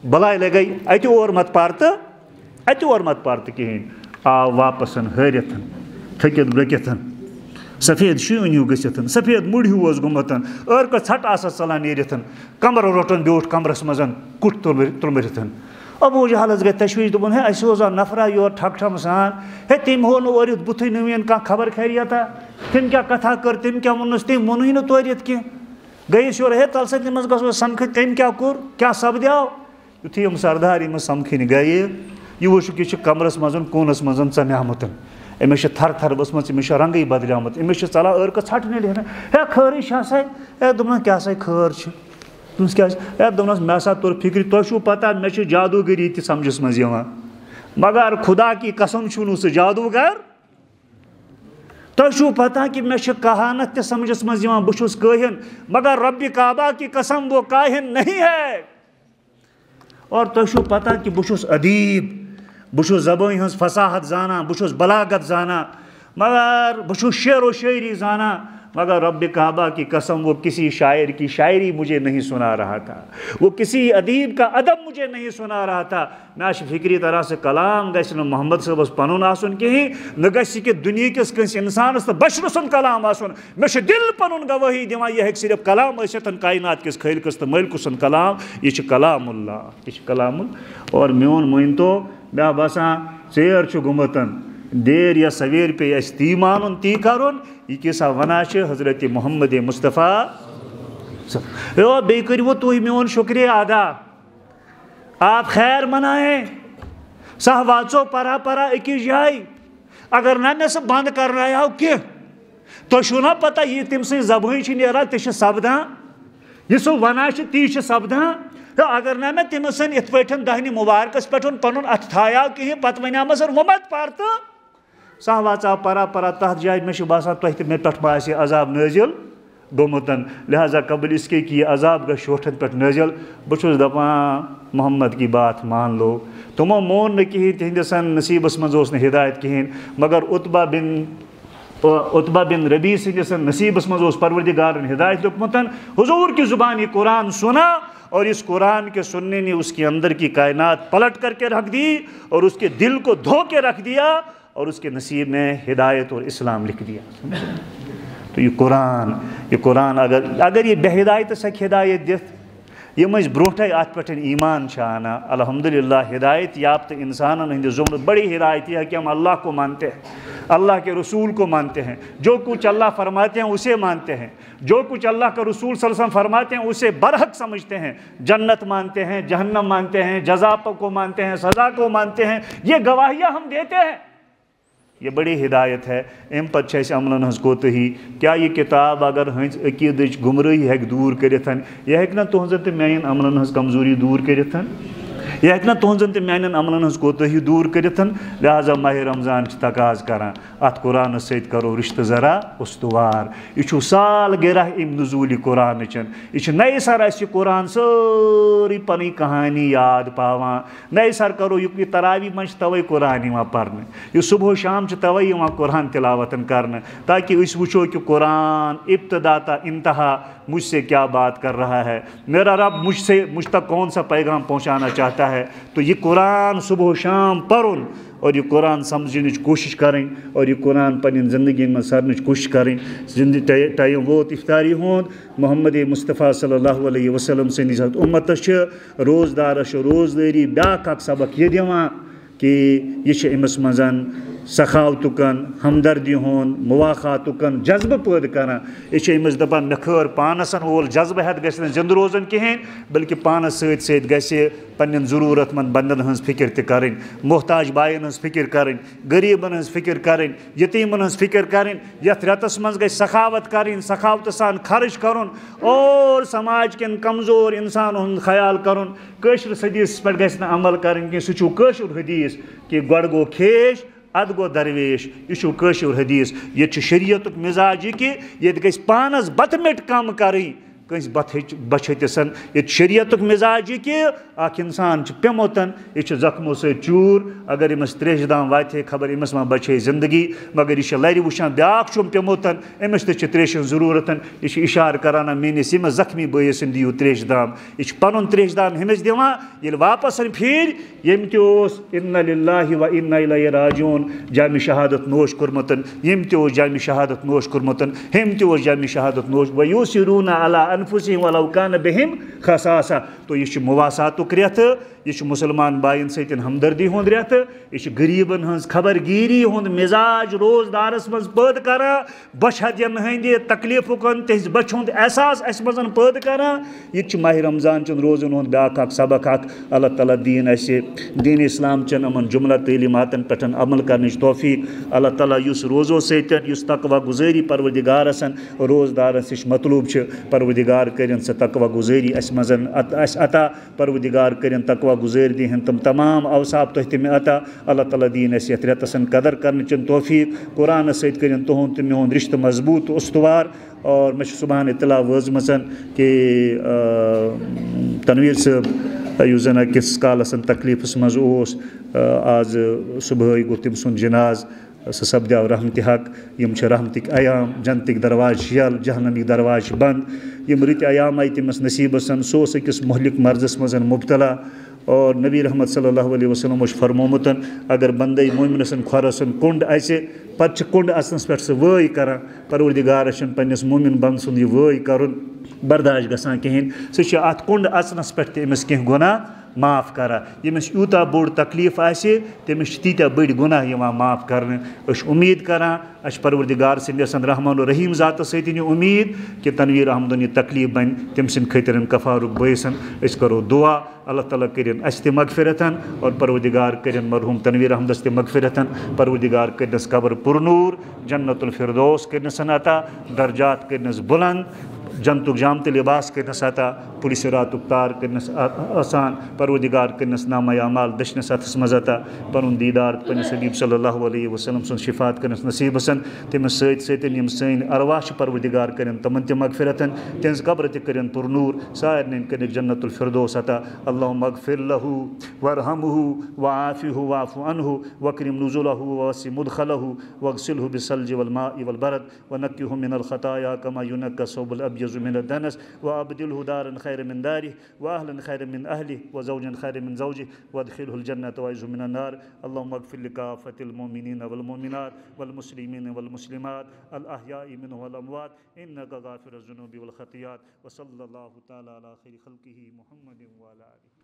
بلائے لگے اتہ اور مت پارت کہین آو واپس ہرتن تھکت برکتن سفید شونیو گھتن سفید مڑ ہیو گومتن عرق ژھٹ آسس ژلان نیرتن کمر روٹن بیوٹھ کمرس مزن کٹ ترمرتن. ابو جہلس گئی تشویش دپن ہے اس روزان نفرا یور ٹھک ٹھم سان ہے تم ہو نورت بتھے نوین کھانا خبر خیریتا تم کیا کتھا کر تم کیا ونس تم ونی نا توریت کی گئیس یور ہے تلسن مز گھو سمکھت تم کیا کور کیا سپدیو یتھی یم سردار یم سمکھن گئی یہ وچھک یہ کمرس مزن کونس مزن ژمیامت امس تھر تھر بسمت امس رنگی بدلیامت امس ژلان عرق ژھٹ نیران ہے خٲرٕے چھا سا ہے دپن کیا سا خٲر چھ تمس کیا ہے دپنس مےٚ ہسا توٚر فکر تۄہہِ چھُو پتہ مےٚ چھِ جادوگری تہِ سمجھس منٛز یِوان مگر خدا کی قسم چھُو نہٕ سُہ جادوگر تۄہہِ چھُو پتہ کہ مےٚ چھِ کہانت تہِ سمجھس منٛز یِوان بہٕ چھُس کٲہن مگر ربِ کعبہ کی قسم وہ کاہن نہیں ہے اور تۄہہِ چھُو پتہ کہ بہٕ چھُس ادیب بہٕ چھُس زبٲنۍ ہٕنٛز فصاحت زانان بہٕ چھُس بلاغت زانان مگر بہٕ چھُس شعر و شاعری زانان مگر رب کعبہ کی قسم وہ کسی شاعر کی شاعری مجھے نہیں سنا رہا تھا وہ کسی ادیب کا ادب مجھے نہیں سنا رہا تھا. مےٚ چھِ فکری طرح سے کلام گژھِ نہٕ محمد صٲبس پنُن آسُن کِہیٖنۍ نہ گژھِ کہِ دُنیہِکِس کٲنٛسہِ اِنسانس تہٕ بشرٕ سُنٛد کلام آسُن مےٚ چھُ دل پنُن گوٲہی دِوان یہِ ہیٚکہِ صرف کلام ٲسِتھ کائنات کِس خٲلقس تہٕ مٲلکہٕ سُنٛد کلام یہِ چھُ کلام اللہ یہِ چھُ کلام اور میون مٲنۍتو مےٚ باسان ژیر چھُ گوٚمُت دیر یا سویر پہ اس تی مانن تی کرن یہ کیسا ونا حضرت محمد مصطفیٰ بے کرو تھی میون شکریہ ادا آپ خیر منائیں سہ واچو پرا پرا اکس جائے اگر نہ مے سہ بند کرناو کی تو چھو نا پتہ یہ تم سن زبان نیران تہ سپدان یہ سہ ونا تی سپدان اگر نہ مے تم سن ات پہ دہنی مبارکس پہ پن ات تھایا کہین پتہ ونیا سر وہ مت پر تو سہ واچا پرا پرا تر جائے مے باسان تہ مے پہ باسے عذاب نازل گومت لہذا قبل اس کے کہ عذاب گھس شوٹن پہ نازل بہت دپان محمد کی بات مان لو تمو مون نہ کہین تہندس نصیبس مز ہدایت کہین مگر عتبہ بن ربیع سندس نصیبس مز پروردگارن ہدایت لکمت حضور کی زبان یہ قرآن سنا اور اس قرآن کے سننے نے اس کے اندر کی کائنات پلٹ کر کے رکھ دی اور اس کے دل کو دھو کے رکھ دیا اور اس کے نصیب میں ہدایت اور اسلام لکھ دیا. تو یہ قرآن اگر یہ بے ہدایت سک ہدایت دت یم بروٹے ات پہ ایمان آنا الحمدللہ ہدایت یافتہ انسانن ہند زمر بڑی ہدایت یہ ہے کہ ہم اللہ کو مانتے ہیں اللہ کے رسول کو مانتے ہیں جو کچھ اللہ فرماتے ہیں اسے مانتے ہیں جو کچھ اللہ کا رسول صلی اللہ علیہ وسلم فرماتے ہیں اسے برحق سمجھتے ہیں جنت مانتے ہیں جہنم مانتے ہیں جزا کو مانتے ہیں سزا کو مانتے ہیں یہ گواہیاں ہم دیتے ہیں. یہ بڑی ہدایت ہے. ام پتہ عملن ہز کوتہی کیا یہ کتاب اگر ہنز عقیدچ گمراہی ہیک دور کرتن یہ ہیک نا تہذن تو میان عملن ہز کمزوری دور کرتن یہ ہیک نا تہذن تو میان عملن ہز کوتہی دور کرتن. لہذا ماہ رمضان تقاض کران ات قرآن ست کرو رشتہ ذرا استوار یہ سال گرہ ام نزول قرآن چن یہ نئے سر اس قرآن ساری پنی کہانی یاد پاوان نئے سر کرو یہ تراوی من توے قرآن پرنے یہ صبح و شام توے قرآن تلاوتن کرنے تاکہ اس وچو کہ قرآن ابتدا تا انتہا مجھ سے کیا بات کر رہا ہے میرا رب مجھ تک کون سا پیغام پہنچانا چاہتا ہے. تو یہ قرآن صبح و شام پرن اور یہ قرآن سمجھنچ کوشش کریں اور یہ قرآن پنن زندگی میں سرنچ کوشش کریں. ٹائم ووت افطاری ہند محمد مصطفیٰ صلی اللہ علیہ وسلم سندس امتس روزدارس روزداری بیاکھ اکھ سبق یہ دِوان کہ یہ امس مزن سخاوتکن ہمدردی ہند مواخاتکن جذبہ پید کران یہ امس دپان مے خیر پانسن وول جذبہ ہتھ گژھِ نہٕ زندہ روزن کہین بلکہ پانس سۭتۍ سۭتۍ گژھِ پنن ضرورت مند بندن ہنز فکر تہ کریں محتاج بائن ہنز فکر کریں غریبن ہنز فکر کریں یتیمن ہنز فکر کریں یتھ رتس مز گژھِ سخاوت کریں سخاوت سان خرچ کرن اور سماج کن کمزور انسان ہند خیال کرن. کٲشرِس حدیث پہ گژھِ نہٕ عمل کریں کہ سہ چھُ کٲشُر حدیث کہ گۄڈٕ گوٚو کھیش اد گو درویش یہ قشر حدیث یہ شریعت مزاج یہ کہ یہ گھس پانس بت مٹ کم کریں کنس بچتسن یہ شریعت مزاج یہ کہ اخ انسان پیموتن یہ زخموں ست چور اگر امس تریش دام واتہ خبر امس ما بچے زندگی مگر یہ لر وچان بیاکھ پیموتن امس تہ تریشن ضرورت یہ اشارہ کران میس امس زخمی بٲیس دیو تریش دام یہ پن تریش دام ہمس دان یل واپس پھر یم تس ان للہ و انا الیہ راجعون جامع شہادت نوش کورمتن یم تہ جامع شہادت نوش کورمتن ہم تہ جامع شہادت نوش ویوسرون علی انفسہم ولو کان بہم خصاصہ تو یہ مواساتک ریت یہ مسلمان بائن ستن ہمدردی ہند ریت یہ غریبن ہز خبر گیری ہند مزاج روزدارس مز پید کران بشہدین ہند تکلیفکن تہذ بچ ہند احساس اس مزن پید کران یہ ماہ رمضان چن روزن ہند بیاکھ اکھ سبق اکھ اللہ تعالیٰ دین اسہ دین اسلام چن امن جملہ تعلیماتن پہ عمل کرنچ توفیق اللہ تعالیٰ اس روزو ستن اس تقوی گزاری پروردگار سن روزدارس نش مطلوب پروردگار کرن سہ تقوی گزاری اس مزن عطا پروردگار کرن تقوی گزار دہن تم تمام اوصاف تہ تم عطا اللہ تعالیٰ دین اس یت ریتسن قدر کرن توفیق قرآن ست کرن تہند تہ میون رشتہ مضبوط استوار اور مے صبحان اطلاع وٲژمٕژ کہ تنویر صٲب یُس زن أکِس کالس تکلیفس مز اوس آز صبحٲے گوٚو تٔمۍ سُنٛد جناز سُہ سپدیو رحمتِ حق یم رحمتٕکۍ ایام جنتٕکۍ درواز یل جہنمٕکۍ درواز بند یم رٕتۍ ایام آیہِ تٔمِس نصیٖبس سُہ اوس أکِس مہلِک مرضس منٛز مبتلا اور نبی رحمت صلی اللہ علیہ وسلم فرمومُت اگر بندے مومنس کھۄرس کُنڈ آسہِ پتہٕ چھِ کُنڈ اژنس پٮ۪ٹھ سُہ وٲے کران پروردگارس چھُنہٕ پننس مومن بند سُنٛد یہِ وٲے کرُن برداشت گژھان کہیٖنۍ سُہ چھُ اتھ کُنڈ اژنس پٮ۪ٹھ تہِ أمِس کینٛہہ گۄناہ معاف کران ییٚمِس یوٗتاہ بوٚڑ تکلیٖف آسہِ تٔمِس چھِ تیٖتیٛاہ بٔڑۍ گۄناہ یِوان معاف کرنہٕ أسۍ چھِ اُمید کران اَسہِ چھِ پروردگار سٕنٛدِس رحمان الرحیٖم ذاتس سۭتۍ یہِ اُمید کہ تنویر احمدُن یہِ تکلیٖف بنہِ تٔمۍ سٕنٛدِ خٲطرٕ کفارُک بٲیِس أسۍ کرو دعا اللہ تعالیٰ کٔرِنۍ اَسہِ تہِ مغفرت اور پروردگار کٔرِنۍ مرحوٗم تنویر احمدس تہِ مغفرت پروردگار کٔرنس قبر پُرنوٗر جنت الفردوس کٔرنس عطا درجات کٔرنس بُلند جنتُک جامتہٕ لباس کٔرنس عطا پُلہِ صراطُک تار کٔرنس آسان پروردگار کٔرنس نامہ اعمال دٔچھنس اتھس منٛز عطا پنُن دیٖدار پننِس حبیٖب صلی اللہ علیہ وسلم سُنٛد شفات کٔرنس نصیٖبس تٔمِس سۭتۍ سۭتۍ یِم سٲنۍ ارواح چھِ پروردگار کٔرِنۍ تِمن تہِ مغفرت تِہنٛز قبر تہِ کٔرِنۍ پُرنوٗر سارنٕے کٔرِنۍ جنت الفردوس عطا اللہُمہ اغفر لہُ وارحمہ وعافہ واعف عنہ واکرم نزلہ ووسع مدخلہ واغسلہ بالثلج والماء والبرد ونقہ من الخطایا کما ینقى الثوب الابیض من الدنس وابدلہ دارا خیرا من دارہ واہلا خیرا من اہلہ وزوجا خیرا من زوجہ وادخلہ الجنة واعذہ من النار اللہم اغفر لکافة المؤمنین والمؤمنات والمسلمین والمسلمات الاحیاء منهم والاموات انک غافر الذنوب والخطیئات وصلی اللہ تعالی علی خیر خلقہ محمد وعلی آلہ